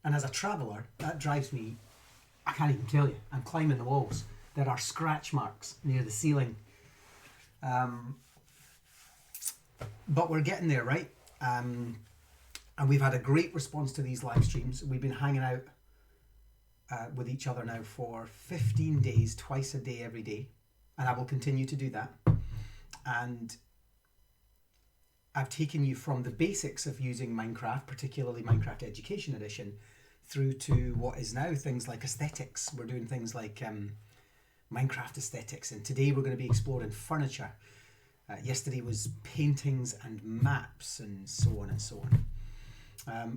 And as a traveller, that drives me, I can't even tell you, I'm climbing the walls. There are scratch marks near the ceiling. But we're getting there, right? And we've had a great response to these live streams. We've been hanging out with each other now for 15 days, twice a day, every day. And I will continue to do that. And I've taken you from the basics of using Minecraft, particularly Minecraft Education Edition, through to what is now things like aesthetics. We're doing things like Minecraft aesthetics, and today we're going to be exploring furniture. Yesterday was paintings and maps and so on and so on.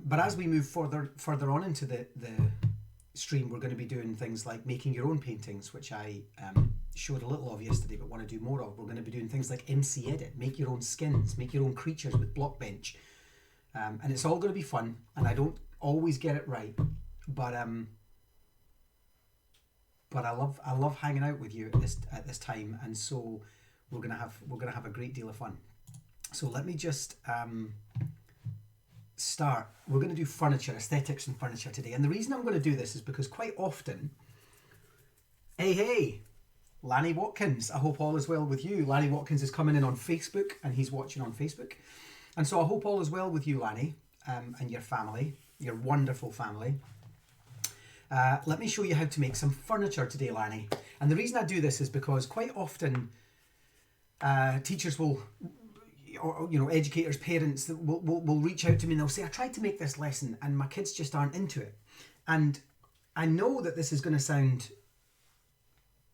But as we move further on into the stream, we're going to be doing things like making your own paintings, which I showed a little of yesterday but want to do more of. We're going to be doing things like MC Edit, make your own skins, make your own creatures with Blockbench. And it's all going to be fun, and I don't always get it right, but I love hanging out with you at this time, and so we're gonna have a great deal of fun. So let me just start. We're going to do furniture, aesthetics and furniture today, and the reason I'm going to do this is because quite often, hey, Lanny Watkins, I hope all is well with you. Lanny Watkins is coming in on Facebook, and he's watching on Facebook, and so I hope all is well with you, Lanny, and your family, your wonderful family. Let me show you how to make some furniture today, Lanny. And the reason I do this is because quite often teachers will, or educators, parents will reach out to me and they'll say, I tried to make this lesson and my kids just aren't into it. And I know that this is going to sound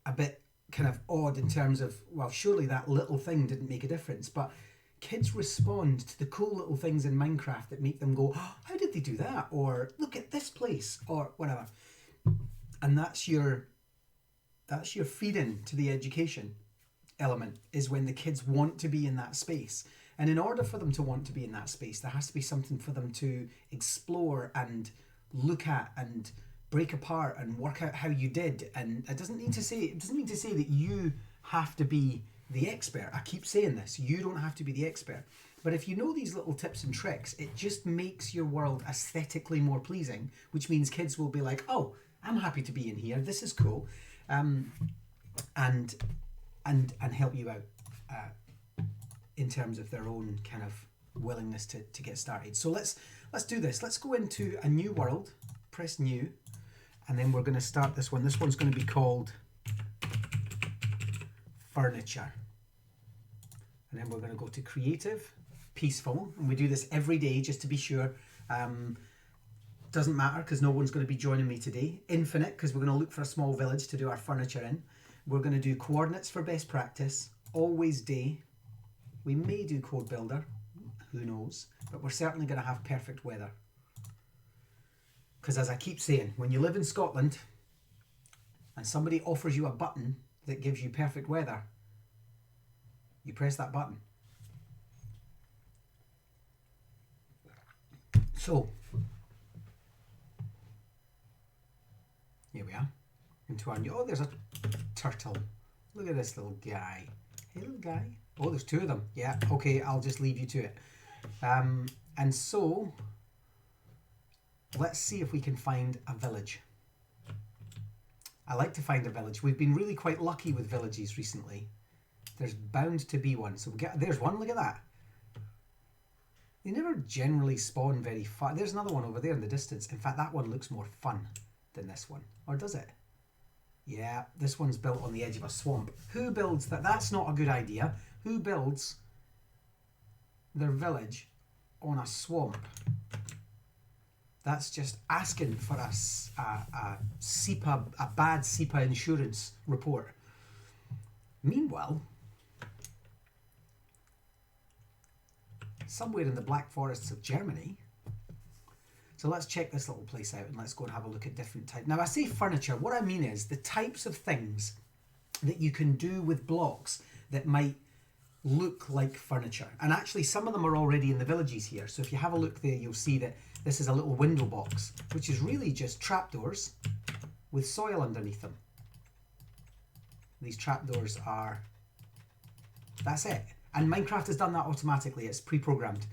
a bit kind of odd in terms of, well, surely that little thing didn't make a difference, but kids respond to the cool little things in Minecraft that make them go, oh, how did they do that? Or look at this place, or whatever. And that's your feed-in to the education element, is when the kids want to be in that space. And in order for them to want to be in that space, there has to be something for them to explore and look at and break apart and work out how you did. And it doesn't mean to say that you have to be the expert. I keep saying this, you don't have to be the expert. But if you know these little tips and tricks, it just makes your world aesthetically more pleasing, which means kids will be like, oh, I'm happy to be in here, this is cool, and help you out in terms of their own kind of willingness to get started. So let's do this. Let's go into a new world, press new, and then we're going to start this one. This one's going to be called furniture. And then we're going to go to creative, peaceful, and we do this every day just to be sure. Doesn't matter because no one's going to be joining me today. Infinite, because we're going to look for a small village to do our furniture in. We're going to do coordinates for best practice, always day. We may do code builder, who knows, but we're certainly going to have perfect weather. Because as I keep saying, when you live in Scotland and somebody offers you a button that gives you perfect weather, you press that button. So, here we are. Into our new, oh, there's a turtle. Look at this little guy. Hey, little guy. Oh, there's two of them. Yeah, okay, I'll just leave you to it. And so, let's see if we can find a village. I like to find a village. We've been really quite lucky with villages recently. There's bound to be one. So there's one, look at that. They never generally spawn very far. There's another one over there in the distance. In fact, that one looks more fun than this one. Or does it? Yeah, this one's built on the edge of a swamp. Who builds that? That's not a good idea. Who builds their village on a swamp? That's just asking for a bad SEPA insurance report. Meanwhile, somewhere in the Black Forests of Germany. So let's check this little place out and let's go and have a look at different types. Now I say furniture, what I mean is the types of things that you can do with blocks that might look like furniture. And actually some of them are already in the villages here. So if you have a look there, you'll see that this is a little window box, which is really just trapdoors with soil underneath them. These trapdoors are, that's it. And Minecraft has done that automatically. It's pre-programmed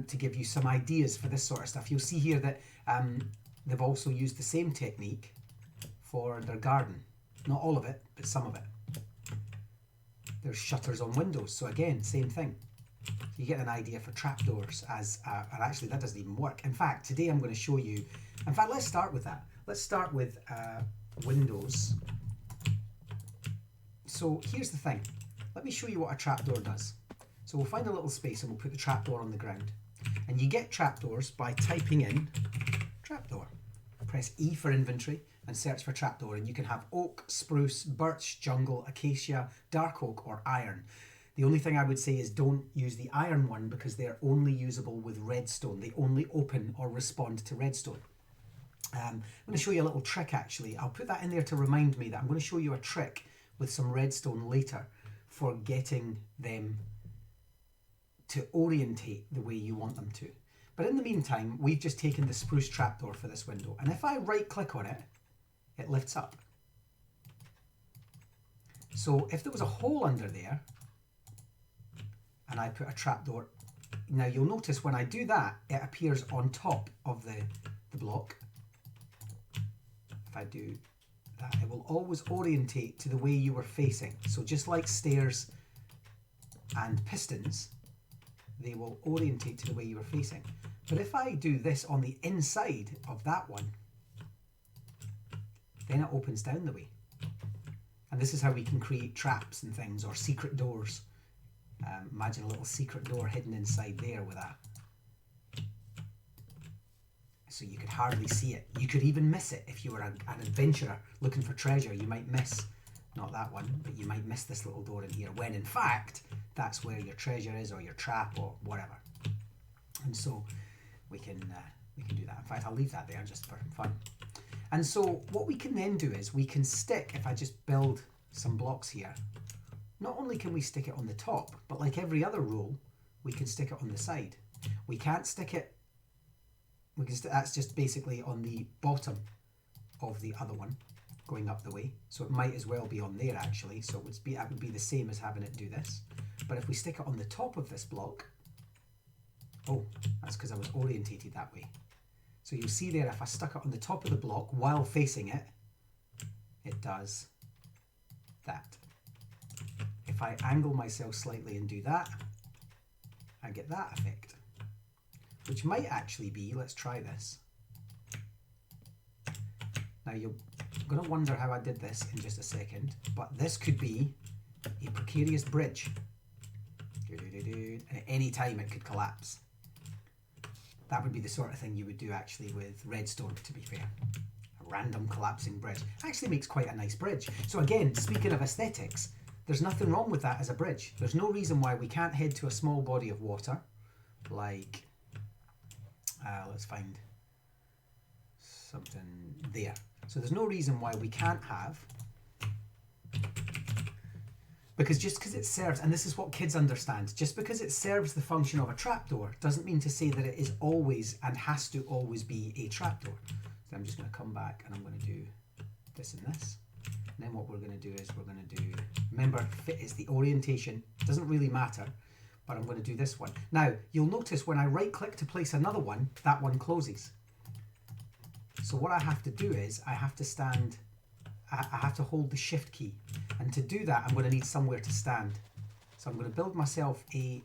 to give you some ideas for this sort of stuff. You'll see here that they've also used the same technique for their garden. Not all of it, but some of it. There's shutters on windows, so again, same thing. You get an idea for trapdoors as, and actually that doesn't even work. In fact, today I'm going to show you, in fact, let's start with that. Let's start with windows. So here's the thing. Let me show you what a trapdoor does. So we'll find a little space and we'll put the trapdoor on the ground. And you get trapdoors by typing in trapdoor. Press E for inventory and search for trapdoor, and you can have oak, spruce, birch, jungle, acacia, dark oak or iron. The only thing I would say is don't use the iron one because they're only usable with redstone. They only open or respond to redstone. I'm going to show you a little trick actually. I'll put that in there to remind me that I'm going to show you a trick with some redstone later for getting them to orientate the way you want them to. But in the meantime, we've just taken the spruce trapdoor for this window, and if I right click on it, it lifts up. So if there was a hole under there and I put a trapdoor, now you'll notice when I do that, it appears on top of the block. If I do that, it will always orientate to the way you were facing. So just like stairs and pistons, they will orientate to the way you were facing. But if I do this on the inside of that one, then it opens down the way. And this is how we can create traps and things, or secret doors. Imagine a little secret door hidden inside there with that. So you could hardly see it. You could even miss it. If you were an adventurer looking for treasure, you might miss, not that one, but you might miss this little door in here, when in fact, that's where your treasure is, or your trap, or whatever. And so we can do that. In fact, I'll leave that there just for fun. And so what we can then do is we can stick, if I just build some blocks here, not only can we stick it on the top, but like every other roll, we can stick it on the side. We can't stick it, that's just basically on the bottom of the other one, going up the way. So it might as well be on there actually. So that would be the same as having it do this. But if we stick it on the top of this block, oh, that's because I was orientated that way. So you'll see there, if I stuck it on the top of the block while facing it, it does that. If I angle myself slightly and do that, I get that effect, which might actually be, let's try this. Now you're going to wonder how I did this in just a second, but this could be a precarious bridge. And at any time it could collapse. That would be the sort of thing you would do actually with redstone, to be fair. A random collapsing bridge. Actually makes quite a nice bridge. So again, speaking of aesthetics, there's nothing wrong with that as a bridge. There's no reason why we can't head to a small body of water, like, let's find something there. So there's no reason why we can't have, because just because it serves, and this is what kids understand, just because it serves the function of a trapdoor doesn't mean to say that it is always and has to always be a trapdoor. So I'm just going to come back and I'm going to do this and this. And then what we're going to do is we're going to do, remember, fit is the orientation, doesn't really matter, but I'm going to do this one. Now, you'll notice when I right click to place another one, that one closes. So what I have to do is I have to stand, I have to hold the shift key. And to do that, I'm going to need somewhere to stand. So I'm going to build myself a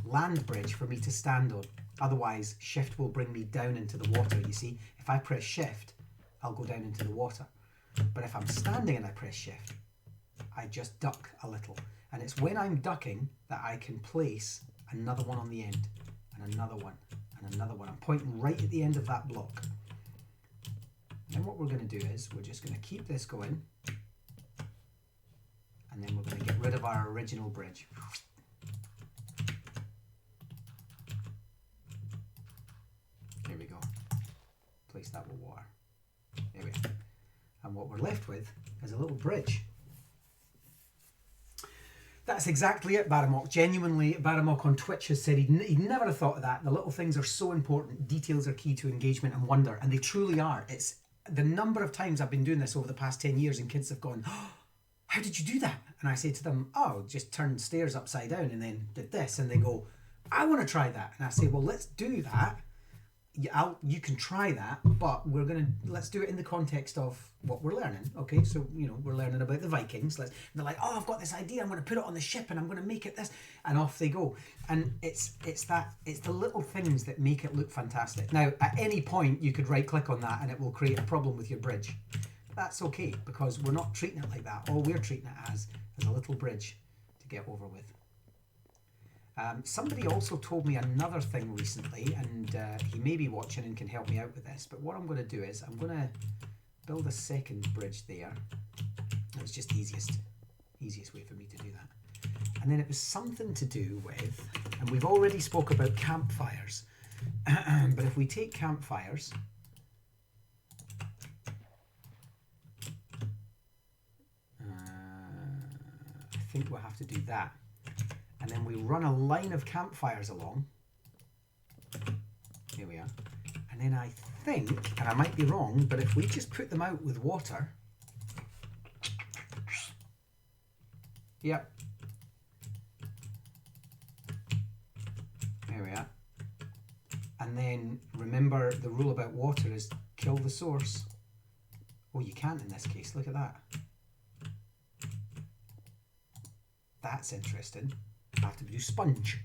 land bridge for me to stand on. Otherwise, shift will bring me down into the water, you see. If I press shift, I'll go down into the water. But if I'm standing and I press shift, I just duck a little. And it's when I'm ducking that I can place another one on the end, and another one, and another one. I'm pointing right at the end of that block. Then what we're going to do is we're just going to keep this going, and then we're going to get rid of our original bridge. There we go. Place that with water. There we go. And what we're left with is a little bridge. That's exactly it, Baramok. Genuinely, Baramok on Twitch has said he'd never have thought of that. The little things are so important. Details are key to engagement and wonder, and they truly are. It's the number of times I've been doing this over the past 10 years and kids have gone, oh, how did you do that? And I say to them, oh, just turned stairs upside down and then did this. And they go, I want to try that. And I say, well, let's do that. you can try that, but let's do it in the context of what we're learning. Okay, so we're learning about the Vikings. They're like, oh, I've got this idea. I'm going to put it on the ship, and I'm going to make it this, and off they go. And it's the little things that make it look fantastic. Now, at any point, you could right click on that, and it will create a problem with your bridge. That's okay, because we're not treating it like that. All we're treating it as a little bridge to get over with. Somebody also told me another thing recently, and he may be watching and can help me out with this, but what I'm going to do is I'm going to build a second bridge there. It's just easiest way for me to do that. And then it was something to do with, and we've already spoke about campfires, but if we take campfires, I think we'll have to do that. And then we run a line of campfires along. Here we are. And then I think, and I might be wrong, but if we just put them out with water. Yep. There we are. And then remember the rule about water is kill the source. Oh, you can't in this case. Look at that. That's interesting. I have to do sponge.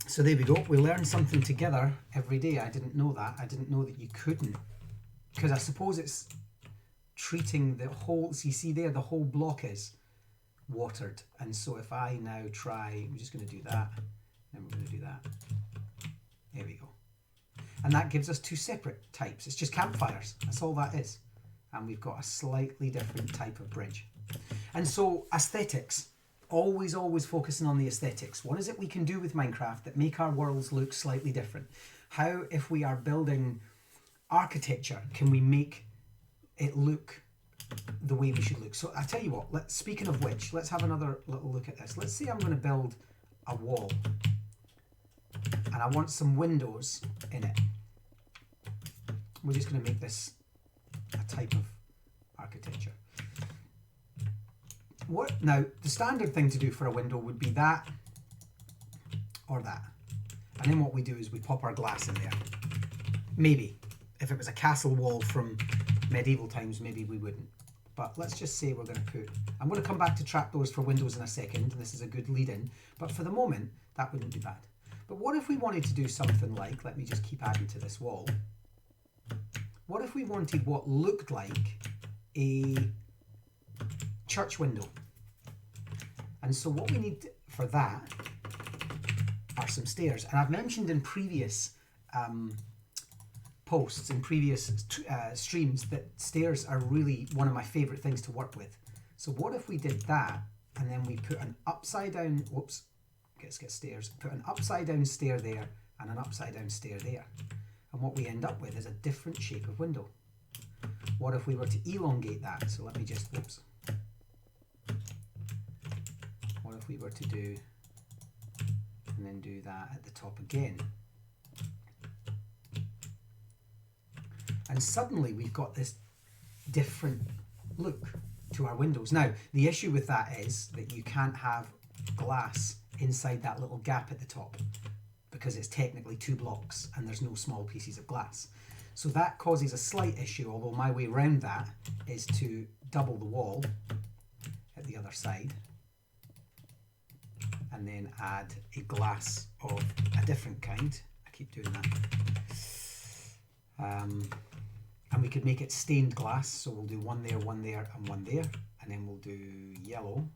So there we go. We learn something together every day. I didn't know that. I didn't know that you couldn't, because I suppose it's treating the whole. So you see there, the whole block is watered. And so if I now try, we're just going to do that, then we're going to do that. There we go. And that gives us two separate types. It's just campfires. That's all that is. And we've got a slightly different type of bridge. And so aesthetics, always focusing on the aesthetics. What is it we can do with Minecraft that make our worlds look slightly different? How, if we are building architecture, can we make it look the way we should look? So I tell you what, speaking of which, let's have another little look at this. Let's say I'm going to build a wall and I want some windows in it. We're just going to make this a type of architecture. Now, the standard thing to do for a window would be that or that. And then what we do is we pop our glass in there. Maybe. If it was a castle wall from medieval times, maybe we wouldn't. But let's just say we're going to put... I'm going to come back to trapdoors for windows in a second, and this is a good lead-in. But for the moment, that wouldn't be bad. But what if we wanted to do something like... Let me just keep adding to this wall. What if we wanted what looked like a church window? And so what we need for that are some stairs. And I've mentioned in previous posts, in previous streams, that stairs are really one of my favorite things to work with. So what if we did that, and then we put an upside down, whoops, let's get stairs, put an upside down stair there and an upside down stair there. And what we end up with is a different shape of window. What if we were to elongate that? So let me just, whoops. What if we were to do, and then do that at the top again? And suddenly we've got this different look to our windows. Now, the issue with that is that you can't have glass inside that little gap at the top, because it's technically 2 blocks and there's no small pieces of glass. So that causes a slight issue, although my way around that is to double the wall at the other side and then add a glass of a different kind. I keep doing that. And we could make it stained glass, so we'll do one there, and one there, and then we'll do yellow,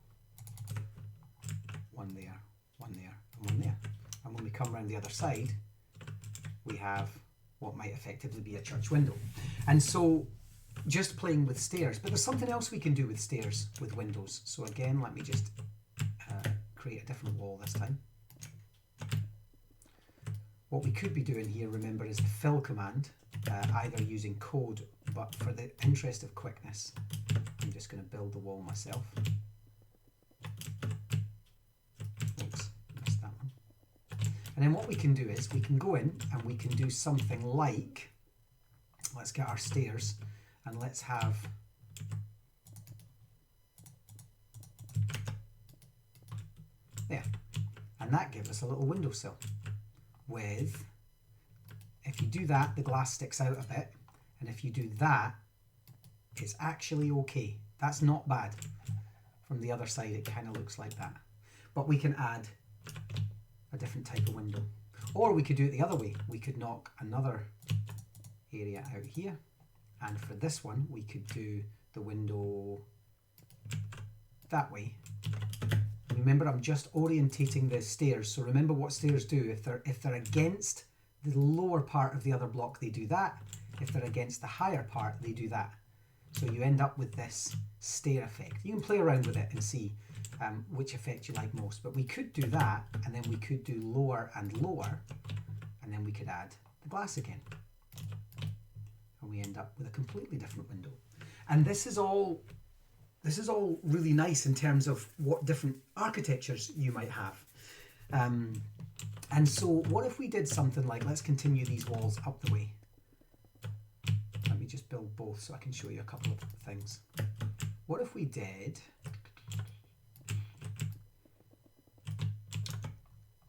one there, and one there. And when we come around the other side, we have what might effectively be a church window. And so just playing with stairs, but there's something else we can do with stairs with windows. So again, let me just create a different wall this time. What we could be doing here, remember, is the fill command, either using code, but for the interest of quickness, I'm just going to build the wall myself. Oops, missed that one. And then what we can do is we can go in and we can do something like, let's get our stairs and let's have there, and that gives us a little windowsill. with, if you do that, the glass sticks out a bit, and if you do that, it's actually okay. That's not bad. From the other side, it kind of looks like that. But we can add a different type of window. Or we could do it the other way. We could knock another area out here. And for this one, we could do the window that way. Remember, I'm just orientating the stairs. So remember what stairs do. If they're against the lower part of the other block, they do that. If they're against the higher part, they do that. So you end up with this stair effect. You can play around with it and see which effect you like most. But we could do that, and then we could do lower and lower, and then we could add the glass again. And we end up with a completely different window. And this is all really nice in terms of what different architectures you might have. And so what if we did something like, let's continue these walls up the way. Let me just build both so I can show you a couple of things. What if we did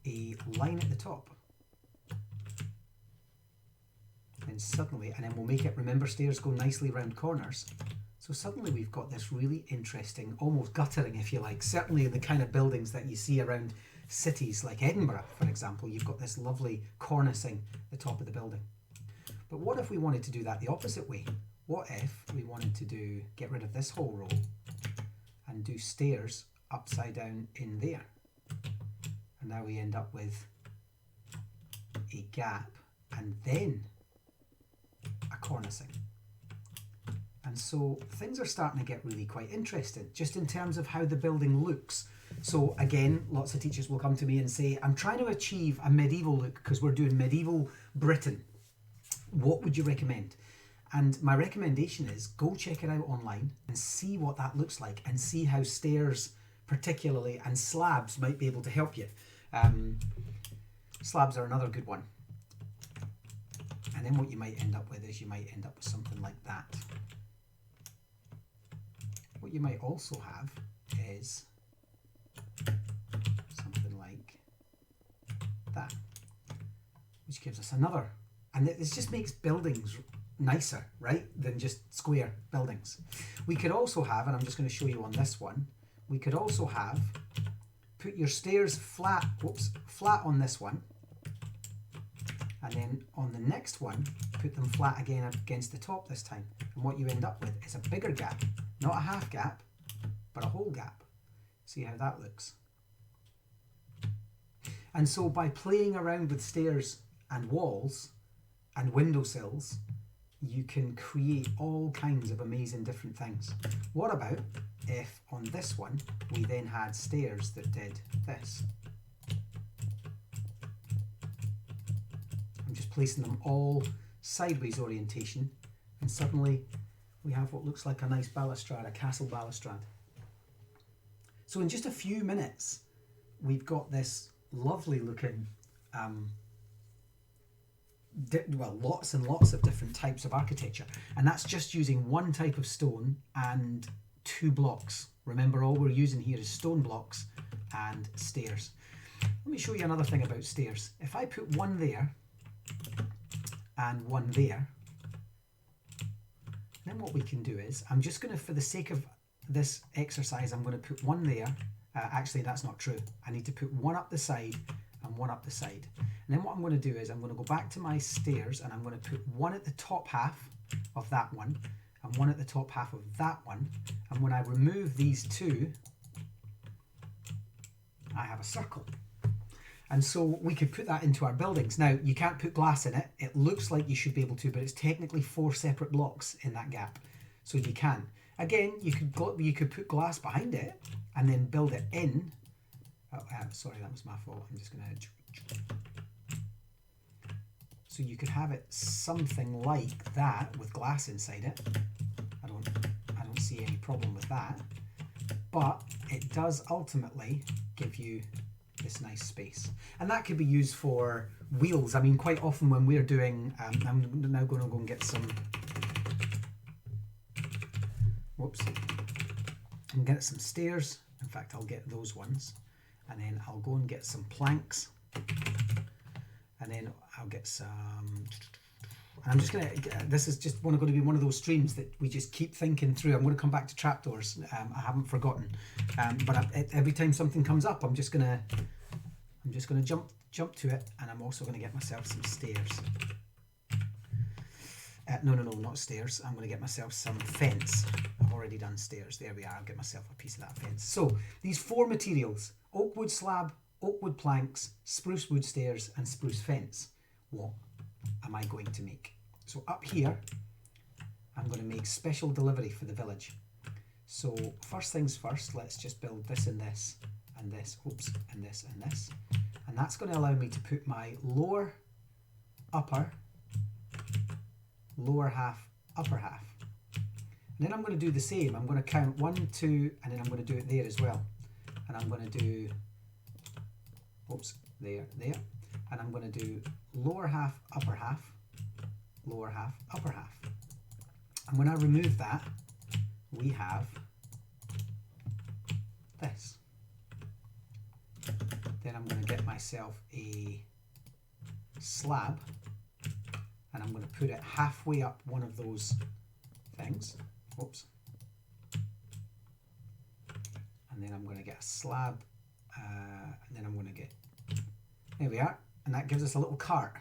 a line at the top? And suddenly, and then we'll make it, remember stairs go nicely around corners. So suddenly we've got this really interesting, almost guttering if you like, certainly in the kind of buildings that you see around cities like Edinburgh, for example, you've got this lovely cornicing at the top of the building. But what if we wanted to do that the opposite way? What if we wanted to get rid of this whole row and do stairs upside down in there? And now we end up with a gap and then a cornicing. And so things are starting to get really quite interesting, just in terms of how the building looks. So again, lots of teachers will come to me and say, I'm trying to achieve a medieval look because we're doing medieval Britain. What would you recommend? And my recommendation is go check it out online and see what that looks like, and see how stairs particularly and slabs might be able to help you. Slabs are another good one. And then what you might end up with is you might end up with something like that. What you might also have is something like that, which gives us another. And this just makes buildings nicer, right, than just square buildings. We could also have, and I'm just going to show you on this one, we could also have, put your stairs flat, flat on this one, and then on the next one, put them flat again against the top this time. And what you end up with is a bigger gap, not a half gap, but a whole gap. See how that looks? And so by playing around with stairs and walls and windowsills, you can create all kinds of amazing different things. What about if on this one, we then had stairs that did this? I'm just placing them all sideways orientation, and suddenly we have what looks like a nice balustrade, a castle balustrade. So in just a few minutes, we've got this lovely looking, lots and lots of different types of architecture. And that's just using one type of stone and 2 blocks. Remember, all we're using here is stone blocks and stairs. Let me show you another thing about stairs. If I put one there and one there, then what we can do is, I'm just going to, for the sake of this exercise, I'm going to put one there. Actually, that's not true. I need to put one up the side and one up the side. And then what I'm going to do is I'm going to go back to my stairs, and I'm going to put one at the top half of that one and one at the top half of that one. And when I remove these two, I have a circle. And so we could put that into our buildings. Now, you can't put glass in it. It looks like you should be able to, but it's technically 4 separate blocks in that gap. So you can. Again, you could put glass behind it and then build it in. Oh, sorry, that was my fault. I'm just going to... So you could have it something like that with glass inside it. I don't see any problem with that. But it does ultimately give you this nice space. And that could be used for wheels. I mean, quite often when we're doing, I'm now going to go and get some, and get some stairs. In fact, I'll get those ones, and then I'll go and get some planks, And then I'll get some... I'm just going to... This is just going to be one of those streams that we just keep thinking through. I'm going to come back to trapdoors. I haven't forgotten. But every time something comes up, I'm just going to jump to it. And I'm also going to get myself some stairs. No, not stairs. I'm going to get myself some fence. I've already done stairs. There we are. I'll get myself a piece of that fence. So these 4 materials: oak wood slab, oak wood planks, spruce wood stairs, and spruce fence. What am I going to make? So up here, I'm going to make special delivery for the village. So first things first, let's just build this and this and this, oops, and this and this. And that's going to allow me to put my lower, upper half, upper half. And then I'm going to do the same. I'm going to count 1, 2, and then I'm going to do it there as well. And I'm going to do, oops, there. And I'm going to do lower half, upper half, lower half, upper half. And when I remove that, we have this. Then I'm going to get myself a slab, and I'm going to put it halfway up one of those things. Oops. And then I'm going to get a slab, and then I'm going to get, there we are. And that gives us a little cart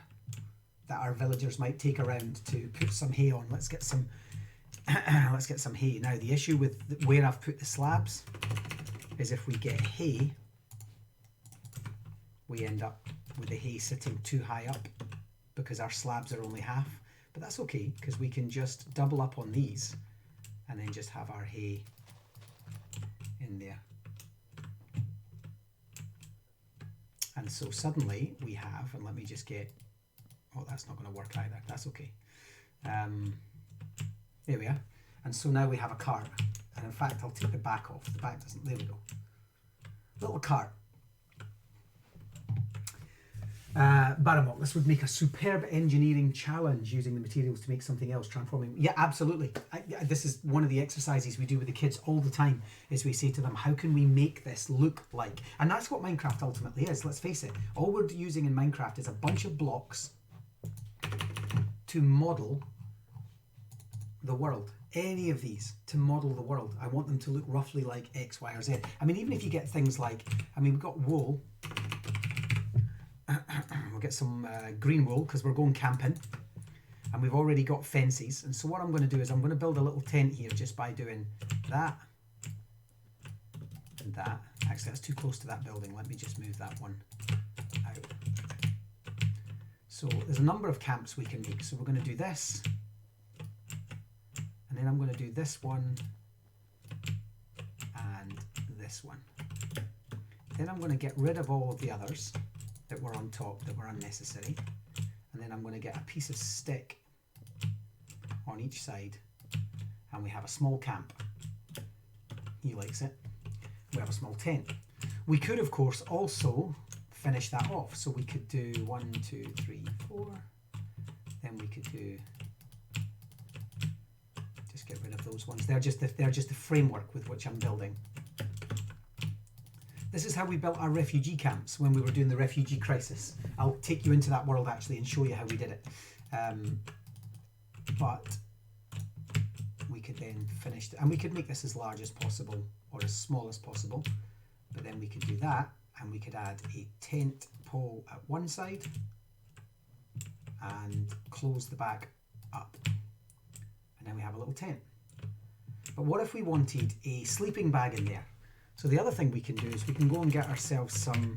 that our villagers might take around to put some hay on. Let's get some let's get some hay. Now the issue with where I've put the slabs is if we get hay, we end up with the hay sitting too high up because our slabs are only half. But that's okay, because we can just double up on these and then just have our hay in there. And so suddenly we have, and let me just get, oh, that's not going to work either. That's okay. There we are. And so now we have a cart. And in fact, I'll take the back off. The back doesn't, there we go. Little cart. Baramok, this would make a superb engineering challenge using the materials to make something else, transforming. Yeah, absolutely. This is one of the exercises we do with the kids all the time, is we say to them, how can we make this look like? And that's what Minecraft ultimately is, let's face it. All we're using in Minecraft is a bunch of blocks to model the world. Any of these to model the world. I want them to look roughly like X, Y, or Z. I mean, even if you get things like, I mean, we've got wool. We'll get some green wool because we're going camping, and we've already got fences. And so what I'm going to do is I'm going to build a little tent here just by doing that and that. Actually, that's too close to that building. Let me just move that one out. So there's a number of camps we can make. So we're going to do this, and then I'm going to do this one and this one. Then I'm going to get rid of all of the others that were on top, that were unnecessary. And then I'm going to get a piece of stick on each side, and we have a small camp. He likes it. We have a small tent. We could, of course, also finish that off. So we could do 1, 2, 3, 4. Then we could do, just get rid of those ones. They're just the framework with which I'm building. This is how we built our refugee camps when we were doing the refugee crisis. I'll take you into that world actually and show you how we did it. But we could then finish, and we could make this as large as possible or as small as possible. But then we could do that, and we could add a tent pole at one side and close the back up. And then we have a little tent. But what if we wanted a sleeping bag in there? So the other thing we can do is we can go and get ourselves some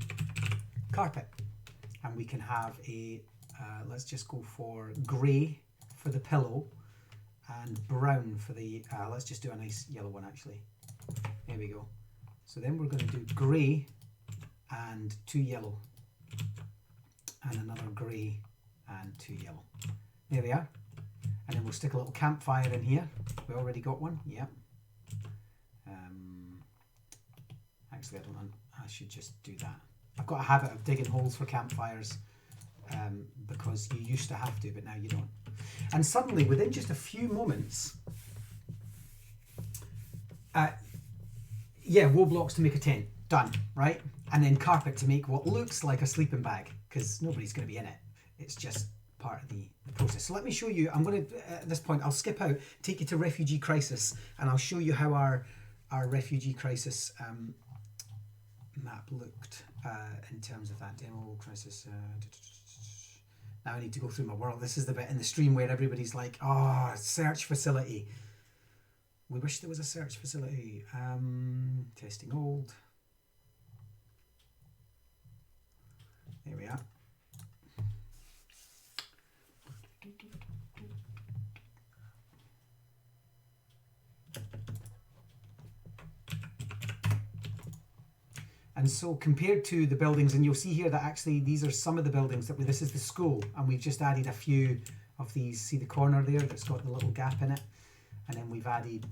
carpet, and we can have a, let's just go for grey for the pillow and brown for the, let's just do a nice yellow one actually. There we go. So then we're going to do grey and 2 yellow, and another grey and 2 yellow. There we are. And then we'll stick a little campfire in here. We already got one, yeah. Actually, I should just do that. I've got a habit of digging holes for campfires because you used to have to, but now you don't. And suddenly, within just a few moments, yeah, wool blocks to make a tent, done, right? And then carpet to make what looks like a sleeping bag, because nobody's going to be in it. It's just part of the process. So let me show you. I'm going to, at this point, I'll skip out, take you to refugee crisis, and I'll show you how our refugee crisis map looked in terms of that demo crisis. Now I need to go through my world. This is the bit in the stream where everybody's like, oh, search facility. We wish there was a search facility. Testing old. There we are. And so compared to the buildings, and you'll see here that actually these are some of the buildings that this is the school, and we've just added a few of these. See the corner there that's got the little gap in it, and then we've added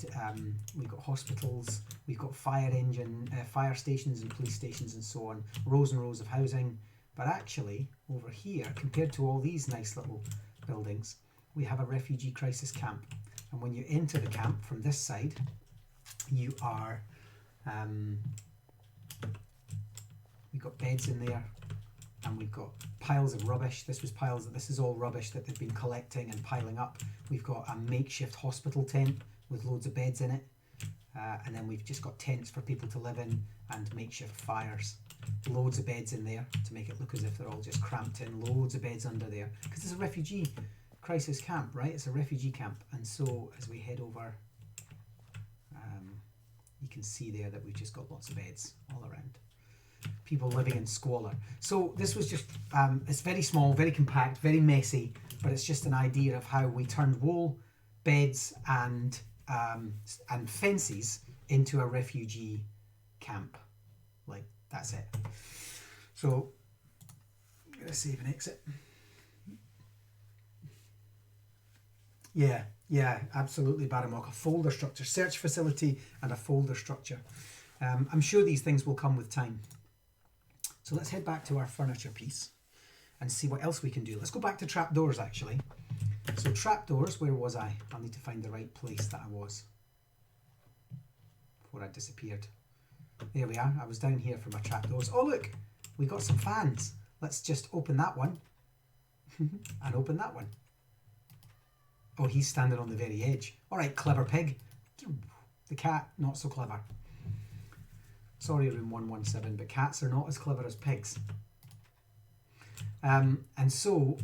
we've got hospitals, we've got fire stations and police stations and so on, rows and rows of housing. But actually over here, compared to all these nice little buildings, we have a refugee crisis camp. And when you enter the camp from this side, you are we've got beds in there, and we've got piles of rubbish. This is all rubbish that they've been collecting and piling up. We've got a makeshift hospital tent with loads of beds in it, and then we've just got tents for people to live in and makeshift fires. Loads of beds in there to make it look as if they're all just cramped in. Loads of beds under there because it's a refugee crisis camp, right? It's a refugee camp. And so as we head over, you can see there that we've just got lots of beds all around. People living in squalor. So this was just, it's very small, very compact, very messy, but it's just an idea of how we turned wall, beds and fences into a refugee camp. Like, that's it. So I'm going to save and exit. Yeah, absolutely, Baramok. A folder structure, search facility and a folder structure. I'm sure these things will come with time. So let's head back to our furniture piece and see what else we can do. Let's go back to trapdoors, actually. So trapdoors, where was I? I'll need to find the right place that I was before I disappeared. There we are. I was down here for my trapdoors. Oh, look, we got some fans. Let's just open that one and open that one. Oh, he's standing on the very edge. All right, clever pig. The cat, not so clever. Sorry, room 117, but cats are not as clever as pigs. And so,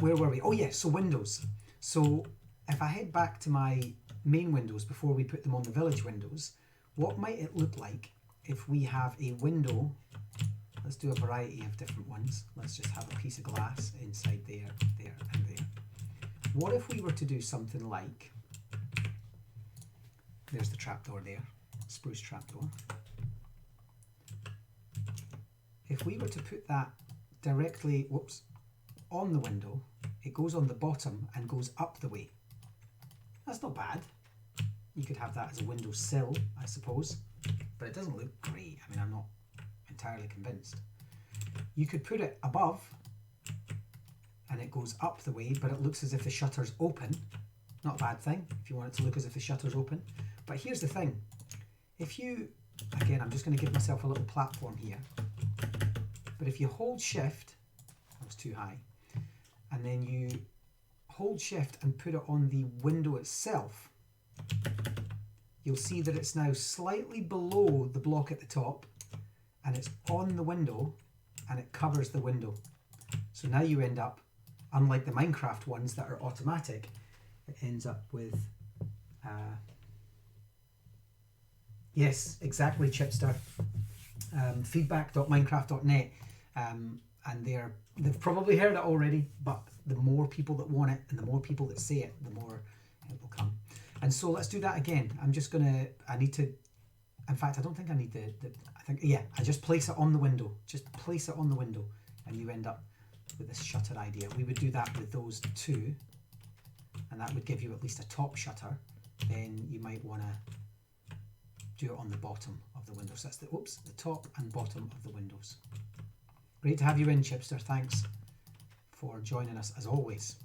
where were we? Oh, yes, so windows. So if I head back to my main windows before we put them on the village windows, what might it look like if we have a window? Let's do a variety of different ones. Let's just have a piece of glass inside there, there, and there. What if we were to do something like, there's the trapdoor there, spruce trapdoor. If we were to put that directly, on the window, it goes on the bottom and goes up the way. That's not bad. You could have that as a window sill, I suppose, but it doesn't look great. I mean, I'm not entirely convinced. You could put it above and it goes up the way, but it looks as if the shutter's open. Not a bad thing if you want it to look as if the shutter's open. But here's the thing. If you, again, I'm just going to give myself a little platform here. But if you hold shift, that was too high, and then you hold shift and put it on the window itself, you'll see that it's now slightly below the block at the top, and it's on the window, and it covers the window. So now you end up, unlike the Minecraft ones that are automatic, it ends up with, yes, exactly, Chipster, feedback.minecraft.net. And they've probably heard it already, but the more people that want it and the more people that say it, the more it will come. And so let's do that again. I need to, in fact, I don't think I need I just place it on the window. Just place it on the window and you end up with this shutter idea. We would do that with those two, and that would give you at least a top shutter. Then you might want to do it on the bottom of the window. So that's the top and bottom of the windows. Great to have you in, Chipster. Thanks for joining us as always.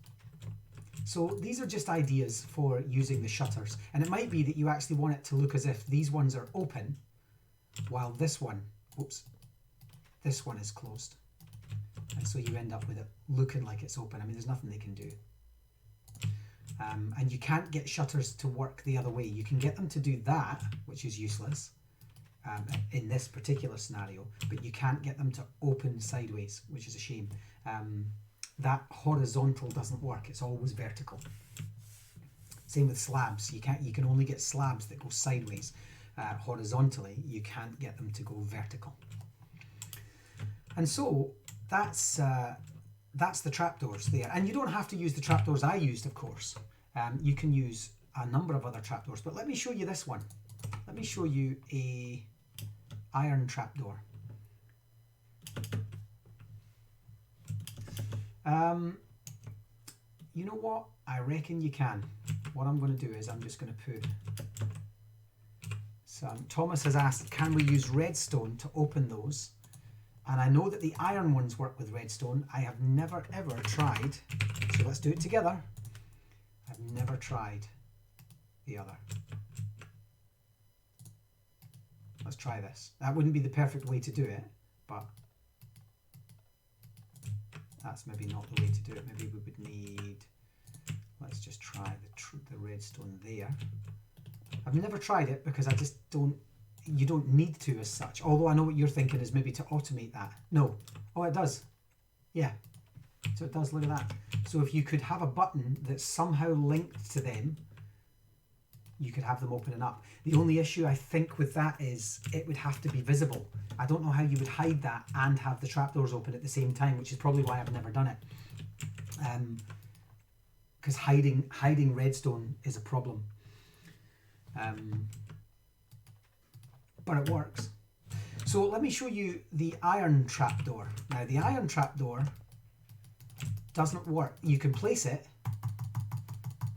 So these are just ideas for using the shutters. And it might be that you actually want it to look as if these ones are open while this one is closed. And So you end up with it looking like it's open. I mean, there's nothing they can do. And you can't get shutters to work the other way. You can get them to do that, which is useless in this particular scenario, but you can't get them to open sideways, which is a shame. That horizontal doesn't work. It's always vertical. Same with slabs. You can only get slabs that go sideways horizontally. You can't get them to go vertical. And so that's the trapdoors there. And you don't have to use the trapdoors I used, of course. You can use a number of other trapdoors, but let me show you this one. Let me show you a iron trapdoor. You know what? I reckon you can. What I'm going to do is I'm just going to put some... Thomas has asked, can we use redstone to open those? And I know that the iron ones work with redstone. I have never ever tried, so let's do it together. I've never tried the other. Let's try this. That wouldn't be the perfect way to do it, but that's maybe not the way to do it. Maybe we would need, let's just try the redstone there. I've never tried it because I just don't, you don't need to as such. Although I know what you're thinking is maybe to automate that. No. Oh, it does. Yeah. So it does, look at that. So if you could have a button that's somehow linked to them, you could have them opening up. The only issue I think with that is it would have to be visible. I don't know how you would hide that and have the trapdoors open at the same time, which is probably why I've never done it. Because hiding redstone is a problem. But it works. So let me show you the iron trapdoor. Now the iron trapdoor doesn't work. You can place it,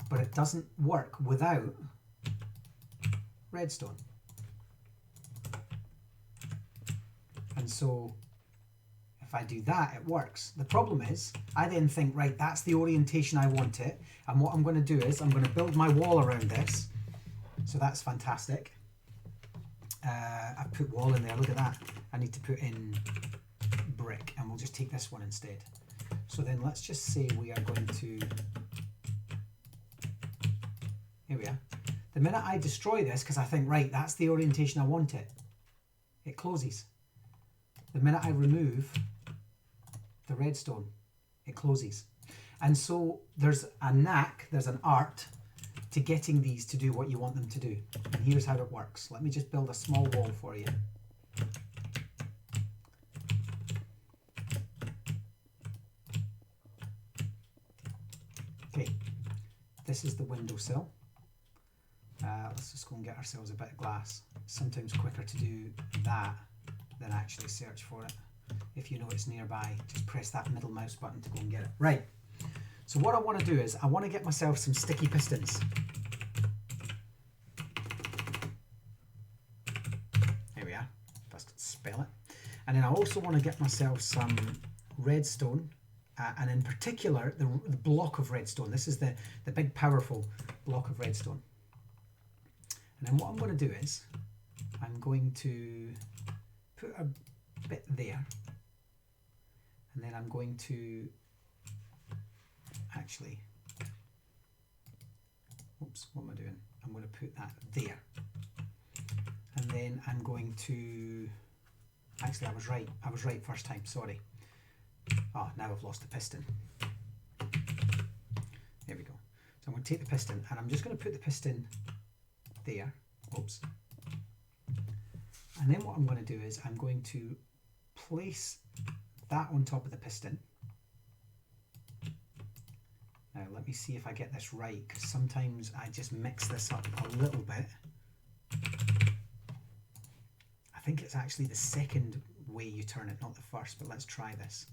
but it doesn't work without redstone. And so if I do that, it works. The problem is, I then think, right, that's the orientation I want it. And what I'm going to do is I'm going to build my wall around this. So that's fantastic. I've put wall in there, look at that. I need to put in brick, and we'll just take this one instead. So then let's just say we are going to, here we are. The minute I destroy this, because I think, right, that's the orientation I want it, it closes. The minute I remove the redstone, it closes. And so there's a knack, there's an art to getting these to do what you want them to do. And here's how it works. Let me just build a small wall for you. Okay, this is the windowsill. Let's just go and get ourselves a bit of glass. It's sometimes quicker to do that than actually search for it. If you know it's nearby, just press that middle mouse button to go and get it. Right, so what I want to do is I want to get myself some sticky pistons. Here we are, just spell it. And then I also want to get myself some redstone, and in particular the block of redstone. This is the big powerful block of redstone. And then what I'm going to do is I'm going to put a bit there, and then I'm going to actually, oops, what am I doing? I'm going to put that there, and then I'm going to, actually I was right first time, sorry. Oh, now I've lost the piston. There we go. So I'm going to take the piston, and I'm just going to put the piston there, oops. And then what I'm going to do is I'm going to place that on top of the piston. Now let me see if I get this right, because sometimes I just mix this up a little bit. I think it's actually the second way you turn it, not the first, but let's try this.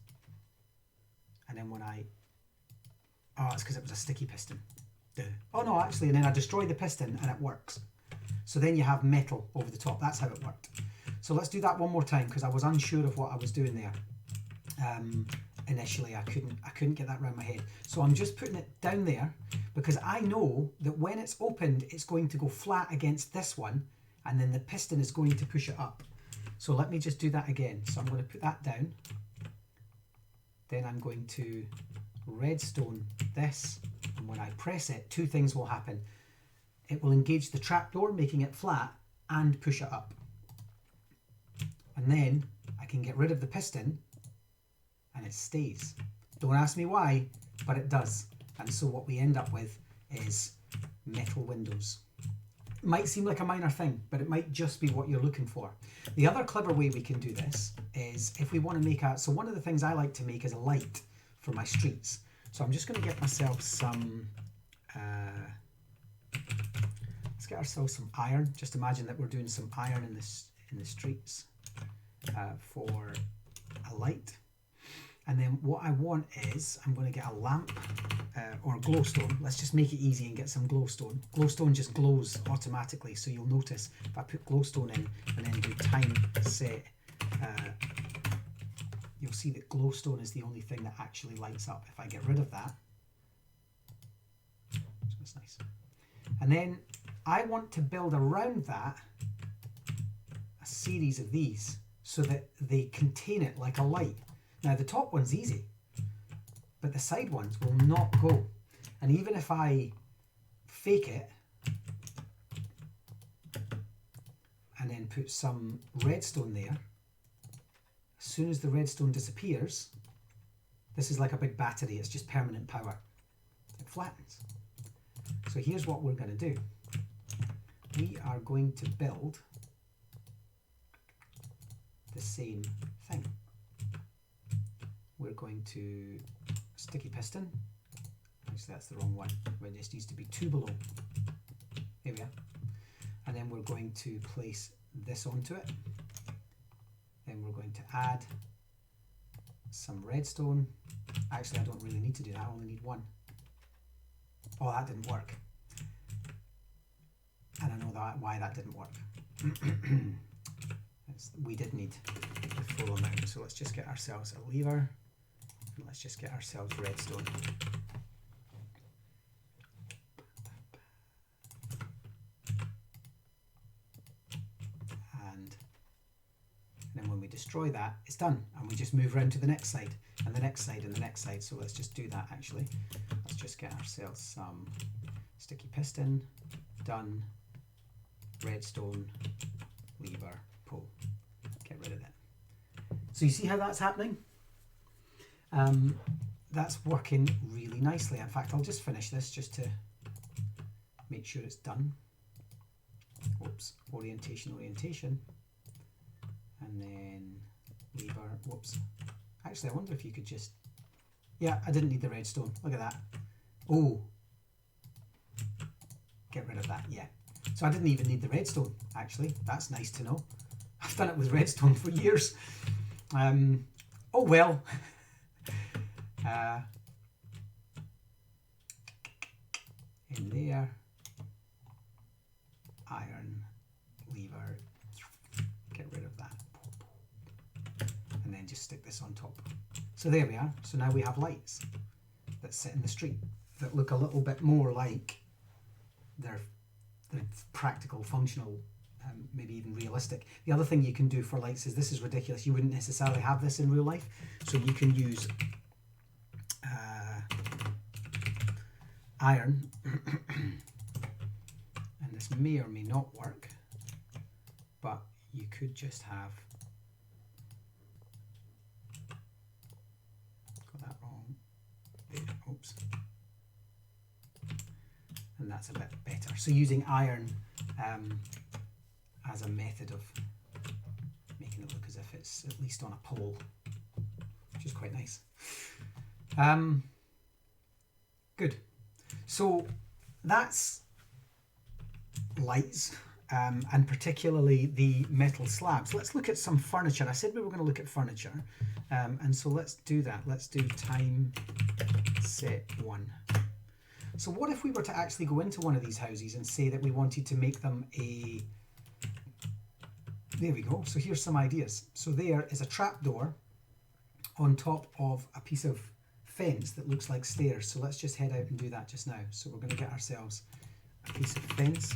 And then when oh, it's because it was a sticky piston. Duh. Oh no, actually, and then I destroy the piston and it works. So then you have metal over the top. That's how it worked. So let's do that one more time, because I was unsure of what I was doing there. Initially, I couldn't get that around my head. So I'm just putting it down there because I know that when it's opened, it's going to go flat against this one, and then the piston is going to push it up. So let me just do that again. So I'm going to put that down. Then I'm going to redstone this, and when I press it, two things will happen. It will engage the trapdoor, making it flat, and push it up. And then I can get rid of the piston and it stays. Don't ask me why, but it does. And so what we end up with is metal windows. Might seem like a minor thing, but it might just be what you're looking for. The other clever way we can do this is if we want to make so one of the things I like to make is a light for my streets. So I'm just going to get myself some, let's get ourselves some iron. Just imagine that we're doing some iron in the streets for a light. And then what I want is, I'm going to get a lamp or glowstone. Let's just make it easy and get some glowstone. Glowstone just glows automatically, so you'll notice if I put glowstone in and then do time set, you'll see that glowstone is the only thing that actually lights up. If I get rid of that, so that's nice. And then I want to build around that a series of these so that they contain it like a light. Now the top one's easy, but the side ones will not go. And even if I fake it and then put some redstone there, as soon as the redstone disappears, this is like a big battery, it's just permanent power. It flattens. So here's what we're going to do. We are going to build the same thing. We're going to sticky piston. Actually, that's the wrong one. It just needs to be 2 below. There we are. And then we're going to place this onto it. Then we're going to add some redstone. Actually, I don't really need to do that. I only need 1. Oh, that didn't work. And I know why that didn't work. We did need the full amount. So let's just get ourselves a lever. And let's just get ourselves redstone. And then when we destroy that, it's done. And we just move around to the next side, and the next side, and the next side. So let's just do that actually. Let's just get ourselves some sticky piston. Done. Redstone. Lever. Pull. Get rid of that. So you see how that's happening? That's working really nicely. In fact, I'll just finish this just to make sure it's done. Whoops, orientation, and then lever, whoops. Actually, I wonder if you could just, yeah, I didn't need the redstone. Look at that. Oh, get rid of that, yeah. So I didn't even need the redstone, actually. That's nice to know. I've done it with redstone for years. Oh well. In there, iron, lever, get rid of that, and then just stick this on top. So there we are. So now we have lights that sit in the street that look a little bit more like they're practical, functional, maybe even realistic. The other thing you can do for lights is, this is ridiculous, you wouldn't necessarily have this in real life, so you can use iron, and this may or may not work, but you could just have, got that wrong, there, oops, and that's a bit better. So using iron as a method of making it look as if it's at least on a pole, which is quite nice. Good. So that's lights, and particularly the metal slabs. Let's look at some furniture. I said we were going to look at furniture, and so let's do that. Let's do time set 1. So what if we were to actually go into one of these houses and say that we wanted to make them a, there we go. So here's some ideas. So there is a trapdoor on top of a piece of fence that looks like stairs. So let's just head out and do that just now. So we're going to get ourselves a piece of fence,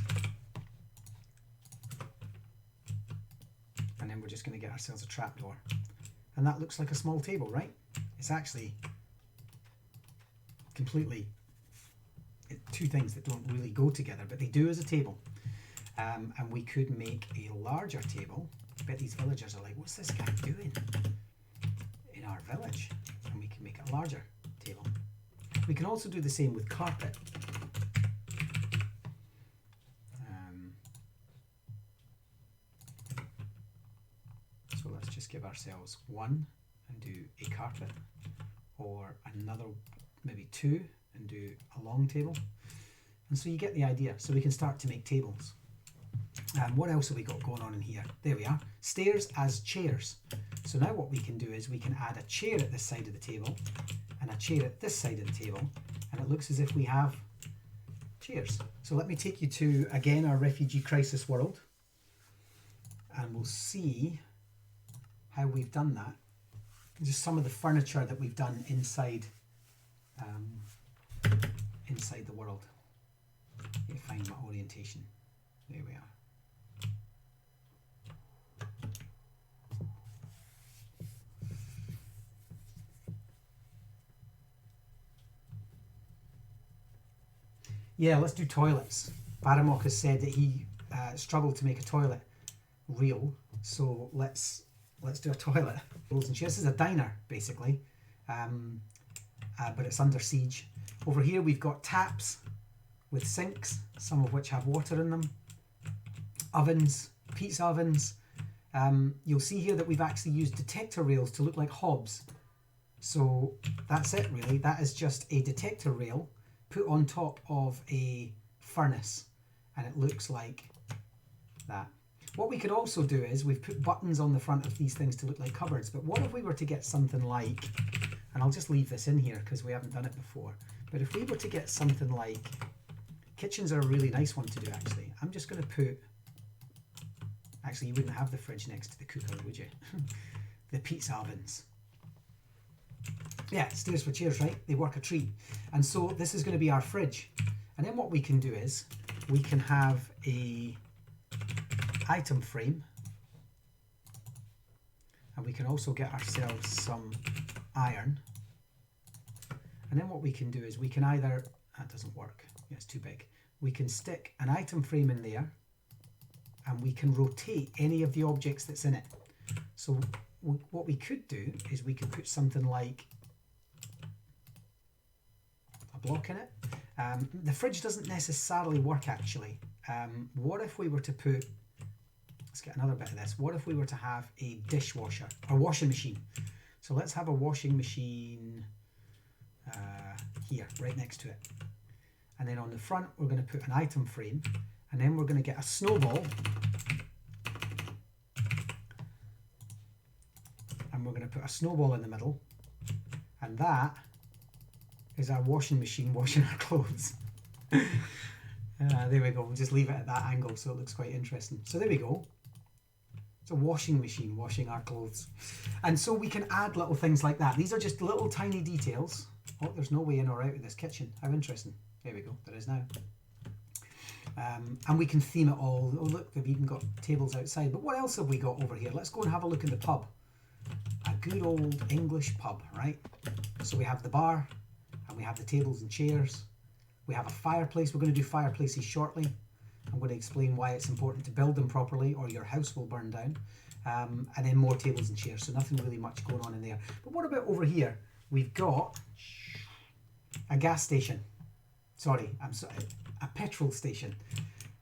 and then we're just going to get ourselves a trapdoor, and that looks like a small table, right? It's actually completely two things that don't really go together, but they do as a table. And we could make a larger table. I bet these villagers are like, what's this guy doing in our village? And we can make a larger table. We can also do the same with carpet. So let's just give ourselves 1 and do a carpet, or another, maybe 2 and do a long table. And so you get the idea. So we can start to make tables. What else have we got going on in here? There we are. Stairs as chairs. So now what we can do is we can add a chair at this side of the table and a chair at this side of the table, and it looks as if we have chairs. So let me take you to, again, our refugee crisis world, and we'll see how we've done that. Just some of the furniture that we've done inside inside the world. Let me find my orientation. There we are. Yeah, let's do toilets. Baramok has said that he struggled to make a toilet real, so let's do a toilet. This is a diner, basically, but it's under siege. Over here we've got taps with sinks, some of which have water in them, ovens, pizza ovens. You'll see here that we've actually used detector rails to look like hobs. So that's it really. That is just a detector rail put on top of a furnace, and it looks like that. What we could also do is we've put buttons on the front of these things to look like cupboards, but what if we were to get something like, and I'll just leave this in here because we haven't done it before, but if we were to get something like, kitchens are a really nice one to do actually. I'm just going to put, actually you wouldn't have the fridge next to the cooker, would you? The pizza ovens. Yeah, stairs for chairs, right? They work a treat. And so this is going to be our fridge. And then what we can do is we can have a item frame, and we can also get ourselves some iron. And then what we can do is we can either, that doesn't work, yeah, it's too big. We can stick an item frame in there, and we can rotate any of the objects that's in it. So what we could do is we could put something like a block in it. The fridge doesn't necessarily work actually. What if we were to put, let's get another bit of this, what if we were to have a dishwasher, or washing machine? So let's have a washing machine here, right next to it. And then on the front we're going to put an item frame, and then we're going to get a snowball, and we're going to put a snowball in the middle, and that is our washing machine washing our clothes. There we go, we'll just leave it at that angle so it looks quite interesting. So there we go. It's a washing machine washing our clothes. And so we can add little things like that. These are just little tiny details. Oh, there's no way in or out of this kitchen. How interesting. There we go, there is now. And we can theme it all. Oh look, we've even got tables outside. But what else have we got over here? Let's go and have a look in the pub. A good old English pub, right? So we have the bar, and we have the tables and chairs. We have a fireplace. We're going to do fireplaces shortly. I'm going to explain why it's important to build them properly or your house will burn down. And then more tables and chairs, so nothing really much going on in there. But what about over here? We've got a gas station. Sorry, I'm sorry, a petrol station.